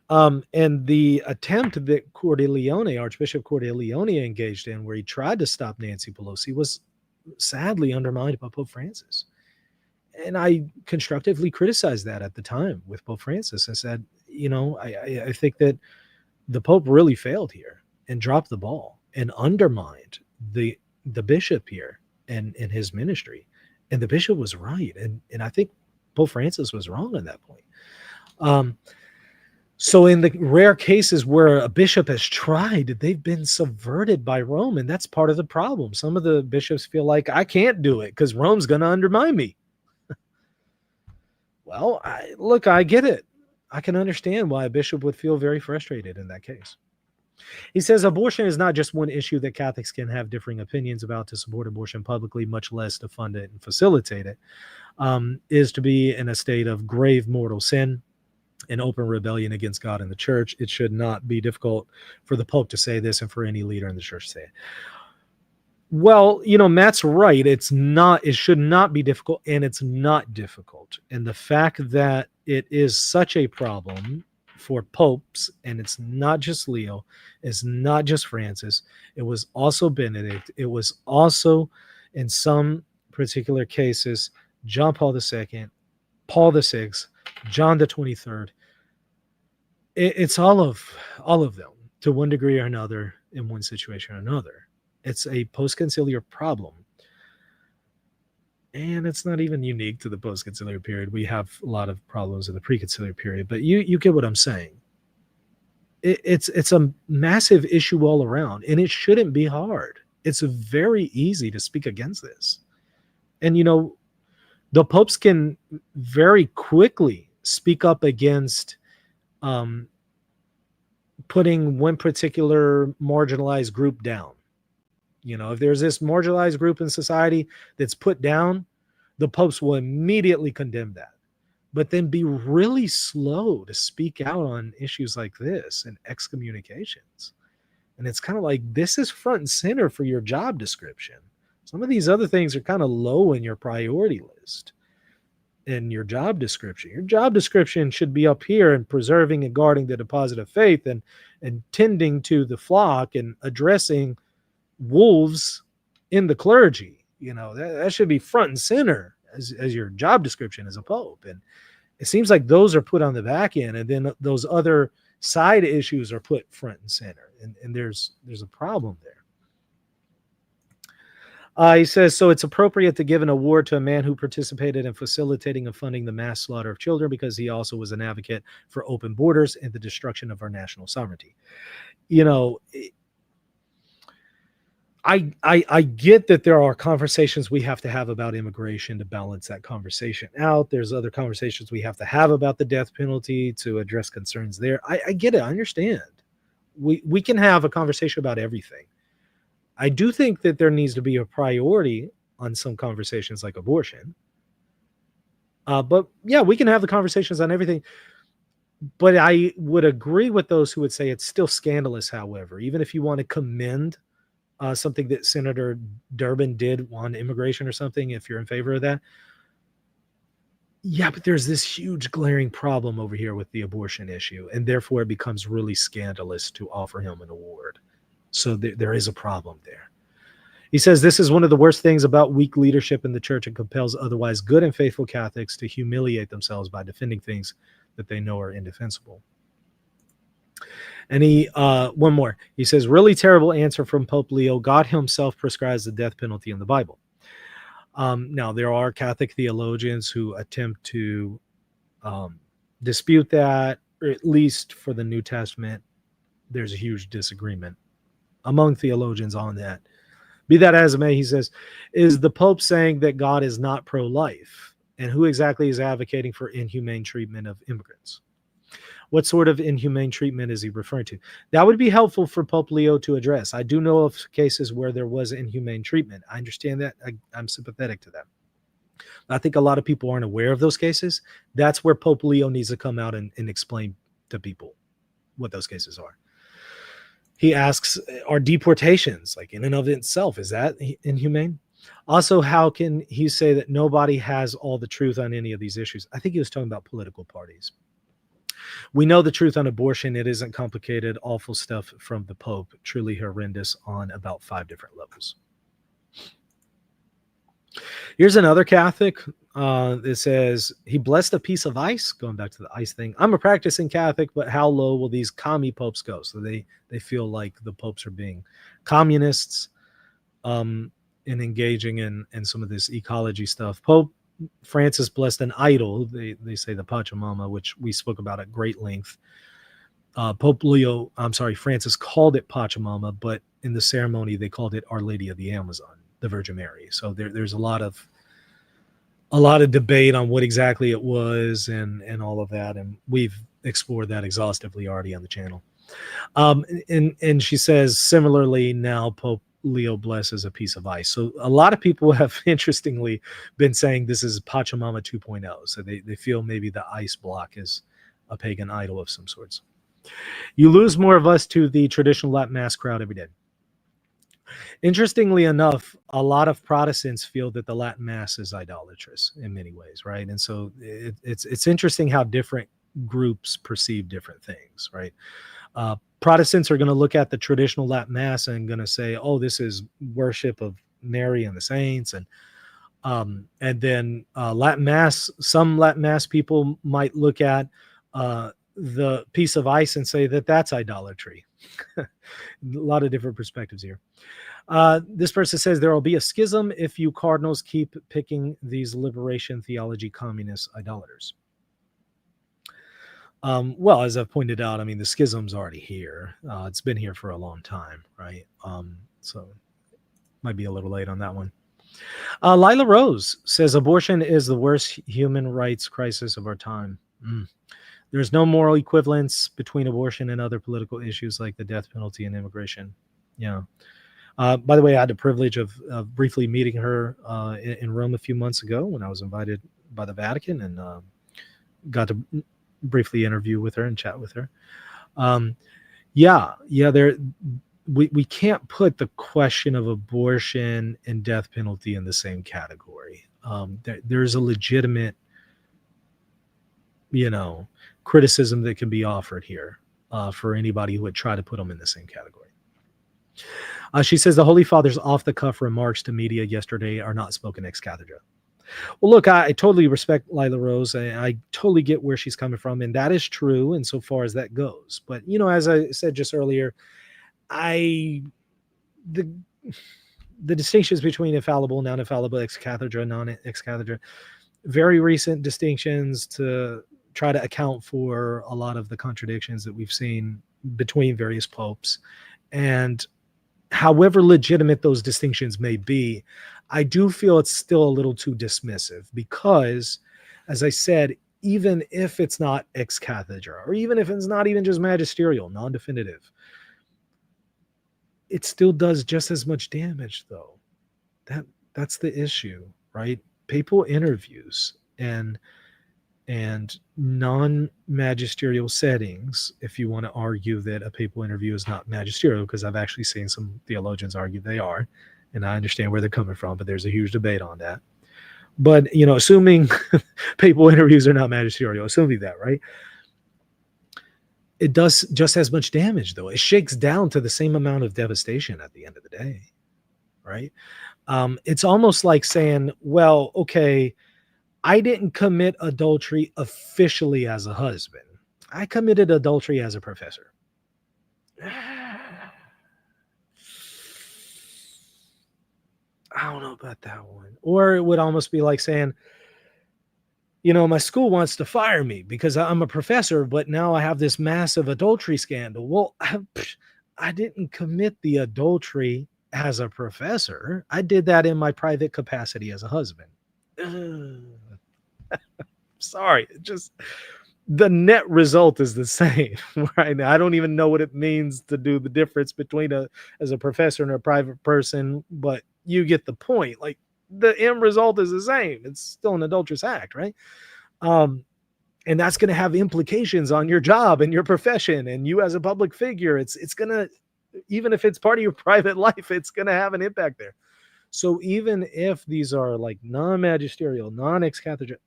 And the attempt that Archbishop Cordileone engaged in, where he tried to stop Nancy Pelosi, was sadly undermined by Pope Francis. And I constructively criticized that at the time with Pope Francis and said, I think that the Pope really failed here and dropped the ball and undermined the bishop here and in his ministry. And the bishop was right. And I think Pope Francis was wrong at that point. So in the rare cases where a bishop has tried, they've been subverted by Rome. And that's part of the problem. Some of the bishops feel like, I can't do it because Rome's going to undermine me. Well, I get it. I can understand why a bishop would feel very frustrated in that case. He says abortion is not just one issue that Catholics can have differing opinions about. To support abortion publicly, much less to fund it and facilitate it, is to be in a state of grave mortal sin and open rebellion against God and the church. It should not be difficult for the Pope to say this and for any leader in the church to say it. Well, Matt's right. It should not be difficult, and it's not difficult. And the fact that it is such a problem for popes, and it's not just Leo, it's not just Francis, it was also Benedict, it was also, in some particular cases, John Paul II, Paul VI, John the 23rd. It's all of them to one degree or another, in one situation or another. It's a post-conciliar problem. And it's not even unique to the post-conciliar period. We have a lot of problems in the pre-conciliar period, but you get what I'm saying. It's a massive issue all around, and it shouldn't be hard. It's very easy to speak against this. And, the popes can very quickly speak up against putting one particular marginalized group down. If there's this marginalized group in society that's put down, the popes will immediately condemn that, but then be really slow to speak out on issues like this and excommunications. And it's kind of like, this is front and center for your job description. Some of these other things are kind of low in your priority list in your job description. Your job description should be up here and preserving and guarding the deposit of faith and tending to the flock and addressing wolves in the clergy. That should be front and center as your job description as a pope. And it seems like those are put on the back end, and then those other side issues are put front and center. And there's a problem there. He says, so it's appropriate to give an award to a man who participated in facilitating and funding the mass slaughter of children because he also was an advocate for open borders and the destruction of our national sovereignty. I get that there are conversations we have to have about immigration to balance that conversation out. There's other conversations we have to have about the death penalty to address concerns there. I get it. I understand. We can have a conversation about everything. I do think that there needs to be a priority on some conversations like abortion. But yeah, we can have the conversations on everything. But I would agree with those who would say it's still scandalous, however, even if you want to commend something that Senator Durbin did on immigration or something, if you're in favor of that. Yeah, but there's this huge glaring problem over here with the abortion issue, and therefore it becomes really scandalous to offer him an award. So there is a problem there. He says this is one of the worst things about weak leadership in the church and compels otherwise good and faithful Catholics to humiliate themselves by defending things that they know are indefensible. And one more. He says, really terrible answer from Pope Leo. God himself prescribes the death penalty in the Bible. Now, there are Catholic theologians who attempt to dispute that, or at least for the New Testament, there's a huge disagreement among theologians on that. Be that as it may, he says, is the Pope saying that God is not pro-life? And who exactly is advocating for inhumane treatment of immigrants? What sort of inhumane treatment is he referring to? That would be helpful for Pope Leo to address. I do know of cases where there was inhumane treatment. I understand that. I'm sympathetic to that. I think a lot of people aren't aware of those cases. That's where Pope Leo needs to come out and explain to people what those cases are. He asks, are deportations, like in and of itself, is that inhumane? Also, how can he say that nobody has all the truth on any of these issues? I think he was talking about political parties. We know the truth on abortion. It isn't complicated, awful stuff from the Pope, truly horrendous on about 5 different levels. Here's another Catholic that says, he blessed a piece of ice, going back to the ice thing. I'm a practicing Catholic, but how low will these commie popes go? So they feel like the popes are being communists. in engaging in some of this ecology stuff. Pope Francis blessed an idol. They say the Pachamama, which we spoke about at great length. Francis called it Pachamama, but in the ceremony they called it Our Lady of the Amazon, the Virgin Mary. So there's a lot of debate on what exactly it was and all of that, and we've explored that exhaustively already on the channel. And she says similarly, now Pope Leo blesses a piece of ice. So a lot of people have interestingly been saying this is Pachamama 2.0. So they feel maybe the ice block is a pagan idol of some sorts. You lose more of us to the traditional Latin Mass crowd every day. Interestingly enough, a lot of Protestants feel that the Latin Mass is idolatrous in many ways, right? And so it's interesting how different groups perceive different things, right? Protestants are going to look at the traditional Latin Mass and going to say, "Oh, this is worship of Mary and the saints," and then Latin Mass. Some Latin Mass people might look at the piece of ice and say that that's idolatry. A lot of different perspectives here. This person says there will be a schism if you cardinals keep picking these liberation theology communist idolaters. Well, as I've pointed out, I mean, the schism's already here. It's been here for a long time, right? So might be a little late on that one. Lila Rose says abortion is the worst human rights crisis of our time. There's no moral equivalence between abortion and other political issues like the death penalty and immigration. Yeah. By the way, I had the privilege of briefly meeting her in Rome a few months ago when I was invited by the Vatican, and got to briefly interview with her and chat with her. We can't put the question of abortion and death penalty in the same category. There's a legitimate, criticism that can be offered here for anybody who would try to put them in the same category. She says the Holy Father's off-the-cuff remarks to media yesterday are not spoken ex cathedra. Well, look, I totally respect Lila Rose. I totally get where she's coming from, and that is true insofar as that goes. But, as I said just earlier, the distinctions between infallible, non-infallible, ex cathedra, non-ex cathedra, very recent distinctions to try to account for a lot of the contradictions that we've seen between various popes. And however legitimate those distinctions may be, I do feel it's still a little too dismissive because, as I said, even if it's not ex cathedra, or even if it's not even just magisterial, non-definitive, it still does just as much damage, though. That's the issue, right? Papal interviews and non-magisterial settings, if you want to argue that a papal interview is not magisterial, because I've actually seen some theologians argue they are, and I understand where they're coming from, but there's a huge debate on that. But, assuming papal interviews are not magisterial, assuming that, right? It does just as much damage, though. It shakes down to the same amount of devastation at the end of the day, right? It's almost like saying, well, okay, I didn't commit adultery officially as a husband. I committed adultery as a professor. I don't know about that one. Or it would almost be like saying, my school wants to fire me because I'm a professor, but now I have this massive adultery scandal. Well, I didn't commit the adultery as a professor. I did that in my private capacity as a husband. Sorry, just the net result is the same, right? I don't even know what it means to do the difference between as a professor and a private person, but you get the point. Like, the end result is the same. It's still an adulterous act, right? And that's going to have implications on your job and your profession and you as a public figure. It's going to, even if it's part of your private life, it's going to have an impact there. So even if these are like non-magisterial, non-ex cathedra,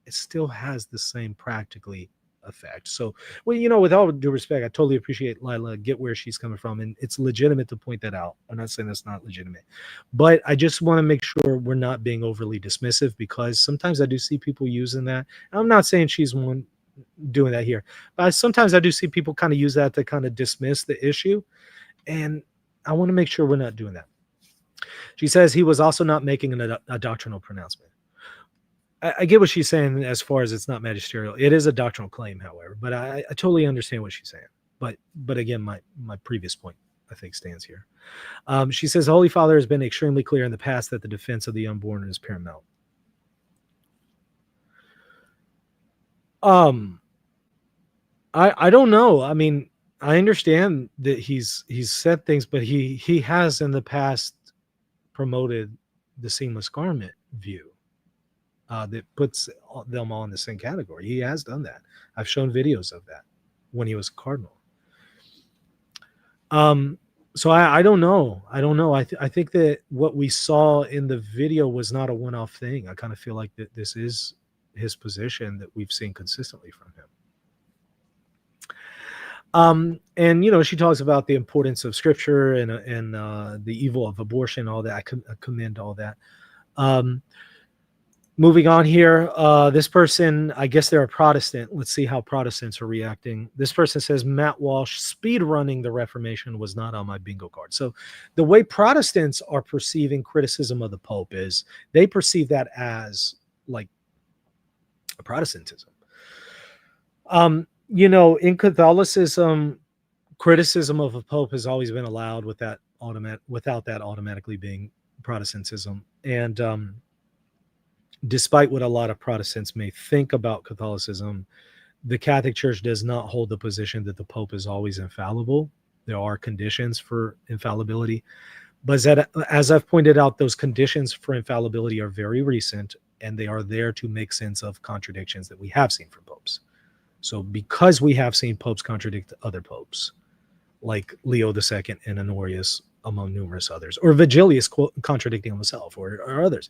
it still has the same practically effect. So, well, with all due respect, I totally appreciate Lila, get where she's coming from, and it's legitimate to point that out. I'm not saying that's not legitimate, but I just want to make sure we're not being overly dismissive, because sometimes I do see people using that. I'm not saying she's one doing that here, but sometimes I do see people kind of use that to kind of dismiss the issue, and I want to make sure we're not doing that. She says he was also not making a doctrinal pronouncement. I get what she's saying as far as it's not magisterial. It is a doctrinal claim, however, but I totally understand what she's saying. But again, my previous point, I think, stands here. She says the Holy Father has been extremely clear in the past that the defense of the unborn is paramount. I don't know. I mean, I understand that he's said things, but he has in the past promoted the seamless garment view that puts them all in the same category. He has done that. I've shown videos of that when he was cardinal. So I don't know. I think that what we saw in the video was not a one-off thing. I kind of feel like that this is his position that we've seen consistently from him. And she talks about the importance of scripture and the evil of abortion, all that. I commend all that. Moving on here, this person, I guess they're a Protestant. Let's see how Protestants are reacting. This person says, Matt Walsh, speed running the Reformation was not on my bingo card. So the way Protestants are perceiving criticism of the Pope is they perceive that as like Protestantism. In Catholicism, criticism of a Pope has always been allowed without that automatically being Protestantism. And despite what a lot of Protestants may think about Catholicism, the Catholic Church does not hold the position that the Pope is always infallible. There are conditions for infallibility. But as I've pointed out, those conditions for infallibility are very recent, and they are there to make sense of contradictions that we have seen from popes. So because we have seen popes contradict other popes, like Leo II and Honorius, among numerous others, or Vigilius contradicting himself, or others,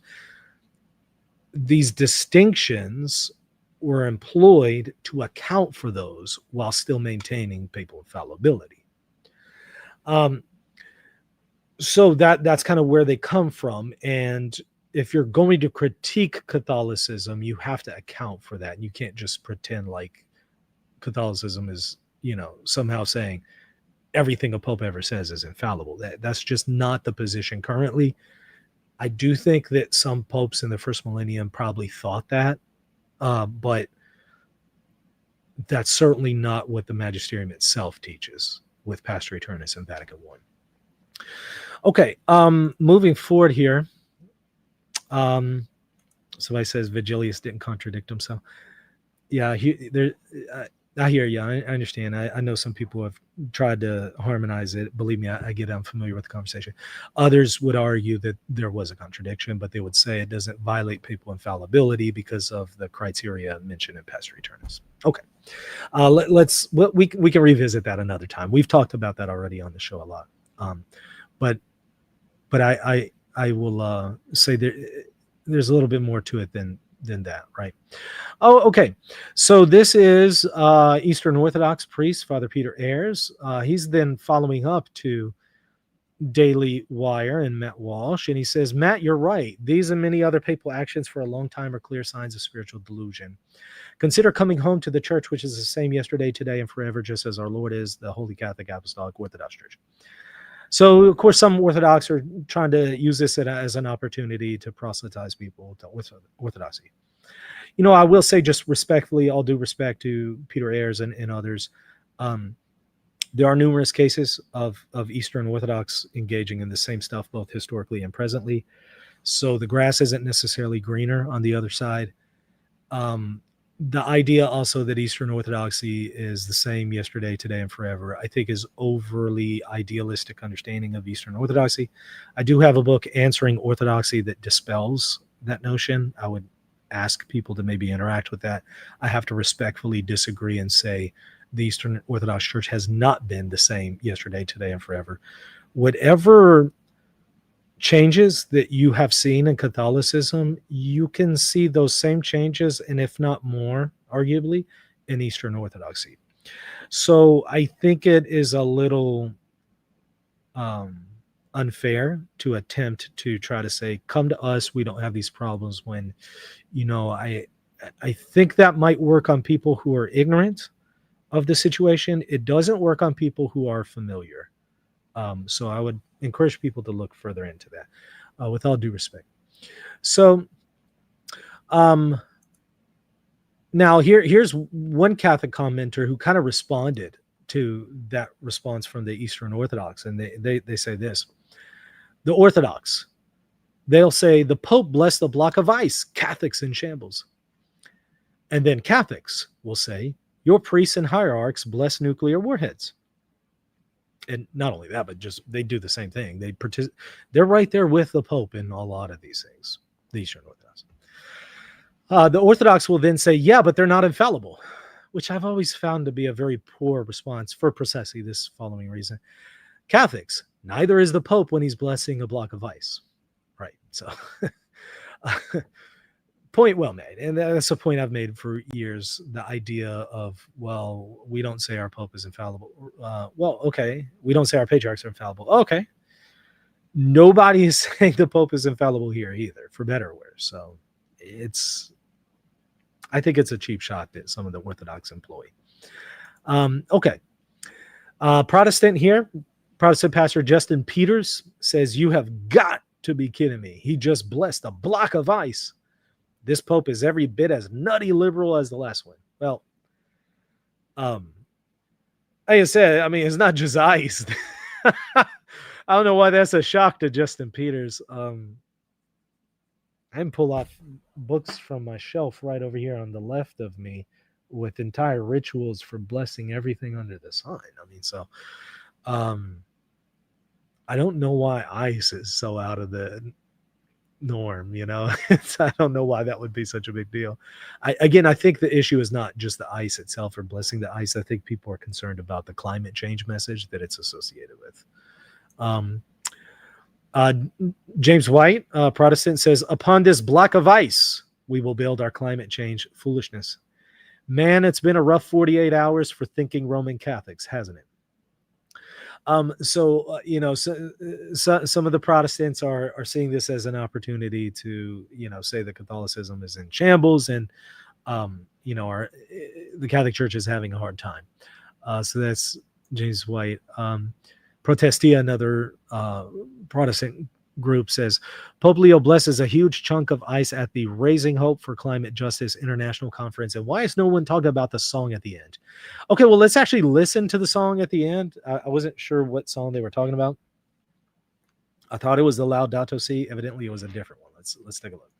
these distinctions were employed to account for those while still maintaining papal infallibility. So that's kind of where they come from. And if you're going to critique Catholicism, you have to account for that. You can't just pretend like Catholicism is, somehow saying everything a pope ever says is infallible. That's just not the position currently. I do think that some popes in the first millennium probably thought that, but that's certainly not what the magisterium itself teaches with Pastor Eternus in Vatican I. Okay, moving forward here. Somebody says Vigilius didn't contradict himself. Yeah, I hear you. I understand. I know some people have tried to harmonize it. Believe me, I get unfamiliar with the conversation. Others would argue that there was a contradiction, but they would say it doesn't violate papal infallibility because of the criteria mentioned in Pastor Eternus. Okay, we can revisit that another time. We've talked about that already on the show a lot. But I will say there's a little bit more to it than that, right? Oh, okay. So this is Eastern Orthodox priest, Father Peter Ayres. He's then following up to Daily Wire and Matt Walsh, and he says, Matt, you're right. These and many other papal actions for a long time are clear signs of spiritual delusion. Consider coming home to the church, which is the same yesterday, today, and forever, just as our Lord is, the Holy Catholic Apostolic Orthodox Church. So, of course, some Orthodox are trying to use this as an opportunity to proselytize people to Orthodoxy. I will say, just respectfully, all due respect to Peter Ayres and others, there are numerous cases of Eastern Orthodox engaging in the same stuff, both historically and presently. So the grass isn't necessarily greener on the other side. The idea also that Eastern Orthodoxy is the same yesterday, today, and forever, I think is overly idealistic understanding of Eastern Orthodoxy. I do have a book, Answering Orthodoxy, that dispels that notion. I would ask people to maybe interact with that. I have to respectfully disagree and say the Eastern Orthodox Church has not been the same yesterday, today, and forever. Whatever changes that you have seen in Catholicism, you can see those same changes, and if not more, arguably, in Eastern Orthodoxy. So I think it is a little unfair to attempt to try to say, come to us, we don't have these problems, when, I think that might work on people who are ignorant of the situation. It doesn't work on people who are familiar. So encourage people to look further into that, with all due respect. So, now here's one Catholic commenter who kind of responded to that response from the Eastern Orthodox, and they say this: the Orthodox, they'll say the Pope blessed the block of ice, Catholics in shambles. And then Catholics will say, your priests and hierarchs bless nuclear warheads. And not only that, but just they do the same thing. They're right there with the Pope in a lot of these things, the Eastern Orthodox. The Orthodox will then say, yeah, but they're not infallible, which I've always found to be a very poor response for precisely this following reason. Catholics, neither is the Pope when he's blessing a block of ice. Right. So point well made. And that's a point I've made for years. The idea of, well, we don't say our Pope is infallible. Well, okay. We don't say our patriarchs are infallible. Okay. Nobody is saying the Pope is infallible here either, for better or worse. So I think it's a cheap shot that some of the Orthodox employ. Okay. Protestant here, Protestant pastor Justin Peters says, you have got to be kidding me. He just blessed a block of ice. This Pope is every bit as nutty liberal as the last one. Well, like I said, I mean, it's not just ice. I don't know why that's a shock to Justin Peters. I can pull off books from my shelf right over here on the left of me with entire rituals for blessing everything under the sun. I mean, so I don't know why ice is so out of the norm, you know. I don't know why that would be such a big deal. I think the issue is not just the ice itself or blessing the ice. I think people are concerned about the climate change message that it's associated with. James White, Protestant, says, upon this block of ice, we will build our climate change foolishness. Man, it's been a rough 48 hours for thinking Roman Catholics, hasn't it? So some of the Protestants are seeing this as an opportunity to, say that Catholicism is in shambles and, the Catholic Church is having a hard time. So that's James White. Protestia, another Protestant group, says, Pope Leo blesses a huge chunk of ice at the Raising Hope for Climate Justice International Conference. And why is no one talking about the song at the end? Okay, well, let's actually listen to the song at the end. I wasn't sure what song they were talking about. I thought it was the Laudato Si. Evidently, it was a different one. Let's take a look.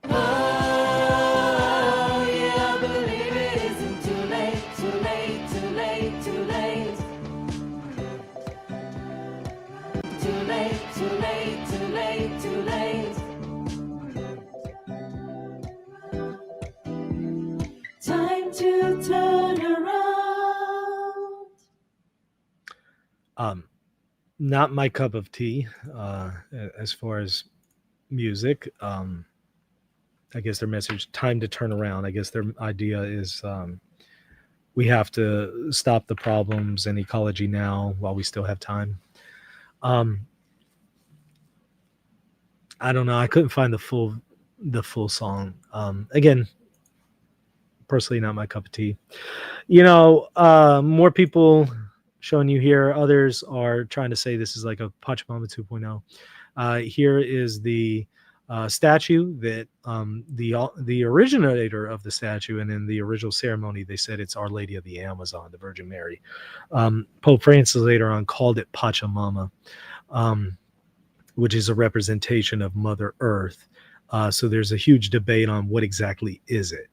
Oh, yeah, I believe it isn't too late, too late, too late, too late. Too late, too late, too late, too late. Time to turn around. Not my cup of tea as far as music. I guess their message, time to turn around. I guess their idea is we have to stop the problems and ecology now while we still have time. I don't know. I couldn't find the full song. Again, personally, not my cup of tea. More people showing you here. Others are trying to say this is like a Pachamama 2.0. Here is the statue that the originator of the statue, and in the original ceremony, they said it's Our Lady of the Amazon, the Virgin Mary. Pope Francis later on called it Pachamama, which is a representation of Mother Earth. So there's a huge debate on what exactly is it,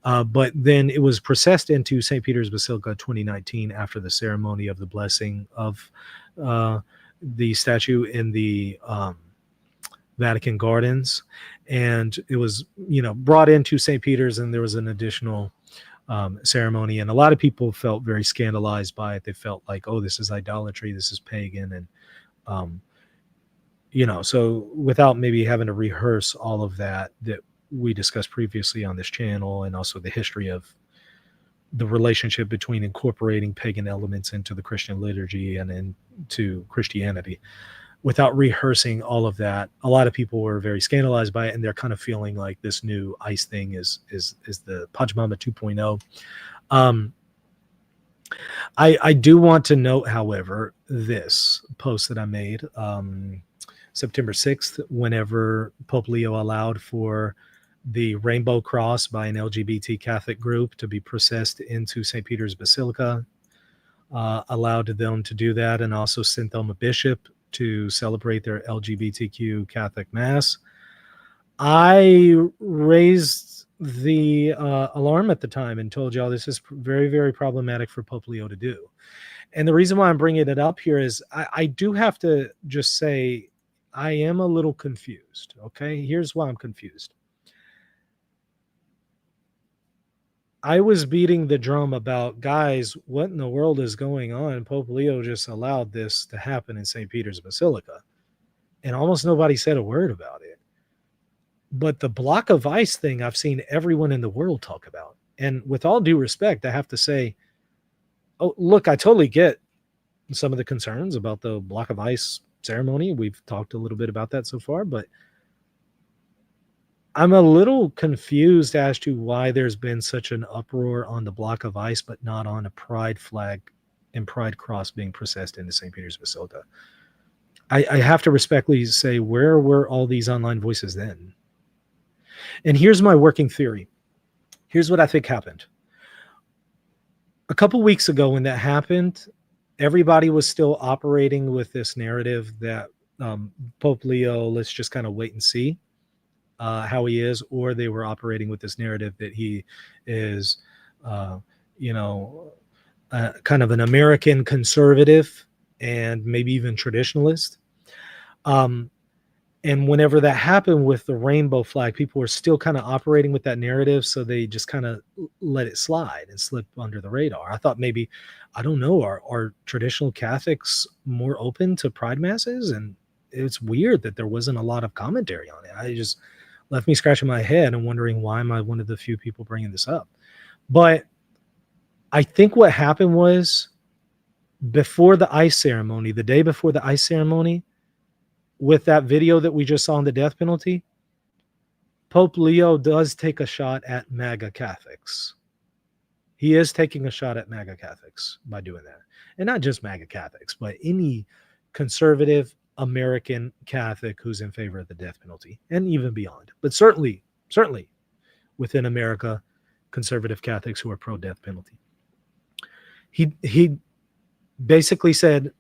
but then it was processed into St. Peter's Basilica 2019 after the ceremony of the blessing of the statue in the Vatican Gardens. And it was, brought into St. Peter's, and there was an additional ceremony. And a lot of people felt very scandalized by it. They felt like, oh, this is idolatry, this is pagan. And, so without maybe having to rehearse all of that we discussed previously on this channel, and also the history of the relationship between incorporating pagan elements into the Christian liturgy and into Christianity, without rehearsing all of that, a lot of people were very scandalized by it, and they're kind of feeling like this new ice thing is the Pachamama 2.0. I do want to note, however, this post that I made September 6th, whenever Pope Leo allowed for the rainbow cross by an LGBT Catholic group to be processed into St. Peter's Basilica, allowed them to do that, and also sent them a bishop to celebrate their LGBTQ Catholic Mass. I raised the alarm at the time and told y'all this is very, very problematic for Pope Leo to do. And the reason why I'm bringing it up here is I do have to just say I am a little confused. Okay, here's why I'm confused. I was beating the drum about, guys, what in the world is going on? Pope Leo just allowed this to happen in St. Peter's Basilica, and almost nobody said a word about it. But the block of ice thing, I've seen everyone in the world talk about. And with all due respect, I have to say, oh, look, I totally get some of the concerns about the block of ice ceremony. We've talked a little bit about that so far, but I'm a little confused as to why there's been such an uproar on the block of ice, but not on a pride flag and pride cross being processed into St. Peter's Basilica. I have to respectfully say, where were all these online voices then? And here's my working theory. Here's what I think happened. A couple weeks ago when that happened, everybody was still operating with this narrative that Pope Leo, let's just kind of wait and see how he is, or they were operating with this narrative that he is, kind of an American conservative and maybe even traditionalist. And whenever that happened with the rainbow flag, people were still kind of operating with that narrative, so they just kind of let it slide and slip under the radar. I thought maybe, I don't know, are traditional Catholics more open to pride masses? And it's weird that there wasn't a lot of commentary on it. I just left me scratching my head and wondering, why am I one of the few people bringing this up? But I think what happened was, before the ice ceremony, the day before the ice ceremony, with that video that we just saw on the death penalty, Pope Leo does take a shot at MAGA Catholics. He is taking a shot at MAGA Catholics by doing that. And not just MAGA Catholics, but any conservative American Catholic who's in favor of the death penalty, and even beyond. But certainly within America, conservative Catholics who are pro-death penalty. He basically said,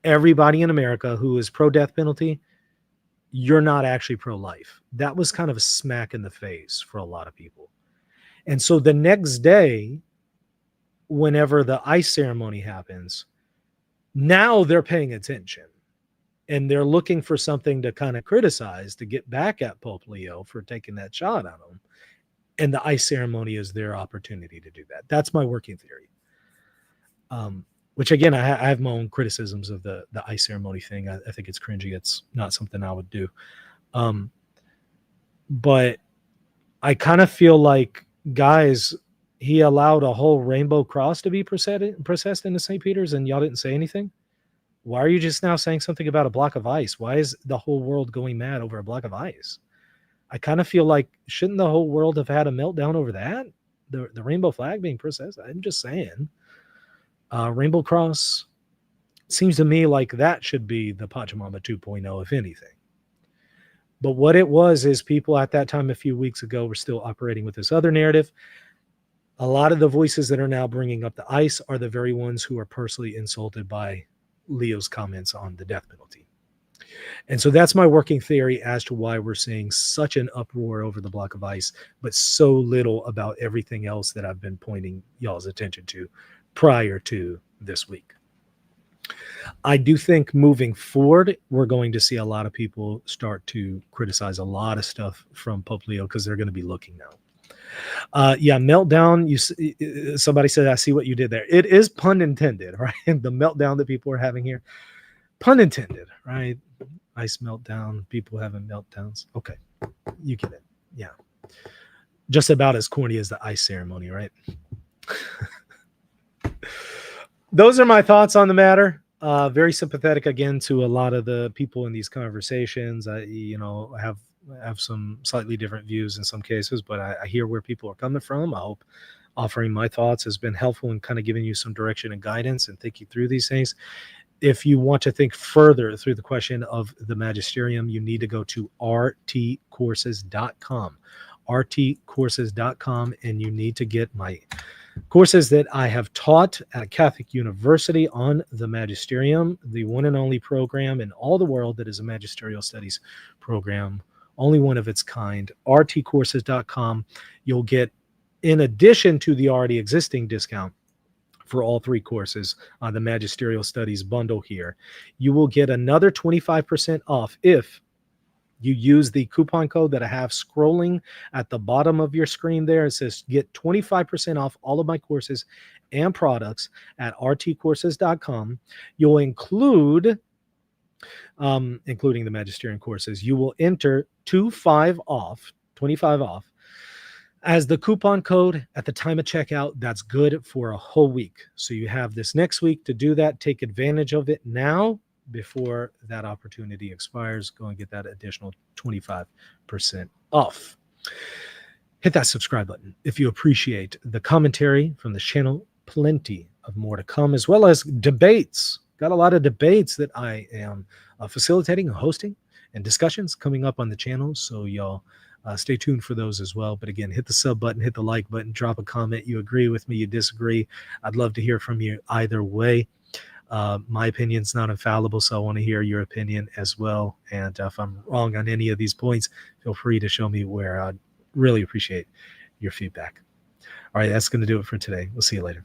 everybody in America who is pro-death penalty, you're not actually pro-life. That was kind of a smack in the face for a lot of people. And so the next day, whenever the ice ceremony happens, now they're paying attention. And they're looking for something to kind of criticize, to get back at Pope Leo for taking that shot on him. And the ice ceremony is their opportunity to do that. That's my working theory. Which, again, I have my own criticisms of the ice ceremony thing. I think it's cringy. It's not something I would do. But I kind of feel like, guys, he allowed a whole rainbow cross to be processed into St. Peter's, and y'all didn't say anything. Why are you just now saying something about a block of ice? Why is the whole world going mad over a block of ice? I kind of feel like, shouldn't the whole world have had a meltdown over that? The rainbow flag being processed? I'm just saying. Rainbow cross seems to me like that should be the Pachamama 2.0, if anything. But what it was is, people at that time a few weeks ago were still operating with this other narrative. A lot of the voices that are now bringing up the ice are the very ones who are personally insulted by Leo's comments on the death penalty. And so that's my working theory as to why we're seeing such an uproar over the block of ice, but so little about everything else that I've been pointing y'all's attention to prior to this week. I do think moving forward, we're going to see a lot of people start to criticize a lot of stuff from Pope Leo, because they're going to be looking now. Meltdown. Somebody said, I see what you did there. It is pun intended, right? The meltdown that people are having here, pun intended, right? Ice meltdown, people having meltdowns. Okay, you get it. Yeah, just about as corny as the ice ceremony, right? Those are my thoughts on the matter. Very sympathetic again to a lot of the people in these conversations. I have some slightly different views in some cases, but I hear where people are coming from. I hope offering my thoughts has been helpful in kind of giving you some direction and guidance and think you through these things. If you want to think further through the question of the magisterium, you need to go to rtcourses.com, rtcourses.com, and you need to get my courses that I have taught at Catholic University on the magisterium, the one and only program in all the world that is a magisterial studies program, only one of its kind, rtcourses.com. You'll get, in addition to the already existing discount for all 3 courses on the magisterial studies bundle here, you will get another 25% off if you use the coupon code that I have scrolling at the bottom of your screen there. It says get 25% off all of my courses and products at rtcourses.com. You'll include, including the magisterium courses, you will enter 25 off as the coupon code at the time of checkout. That's good for a whole week. So you have this next week to do that. Take advantage of it now before that opportunity expires. Go and get that additional 25% off. Hit that subscribe button if you appreciate the commentary from the channel. Plenty of more to come, as well as debates. Got a lot of debates that I am facilitating and hosting, and discussions coming up on the channel. So y'all stay tuned for those as well. But again, hit the sub button, hit the like button, drop a comment. You agree with me, you disagree. I'd love to hear from you either way. My opinion's not infallible, so I want to hear your opinion as well. And if I'm wrong on any of these points, feel free to show me where. I'd really appreciate your feedback. All right, that's going to do it for today. We'll see you later.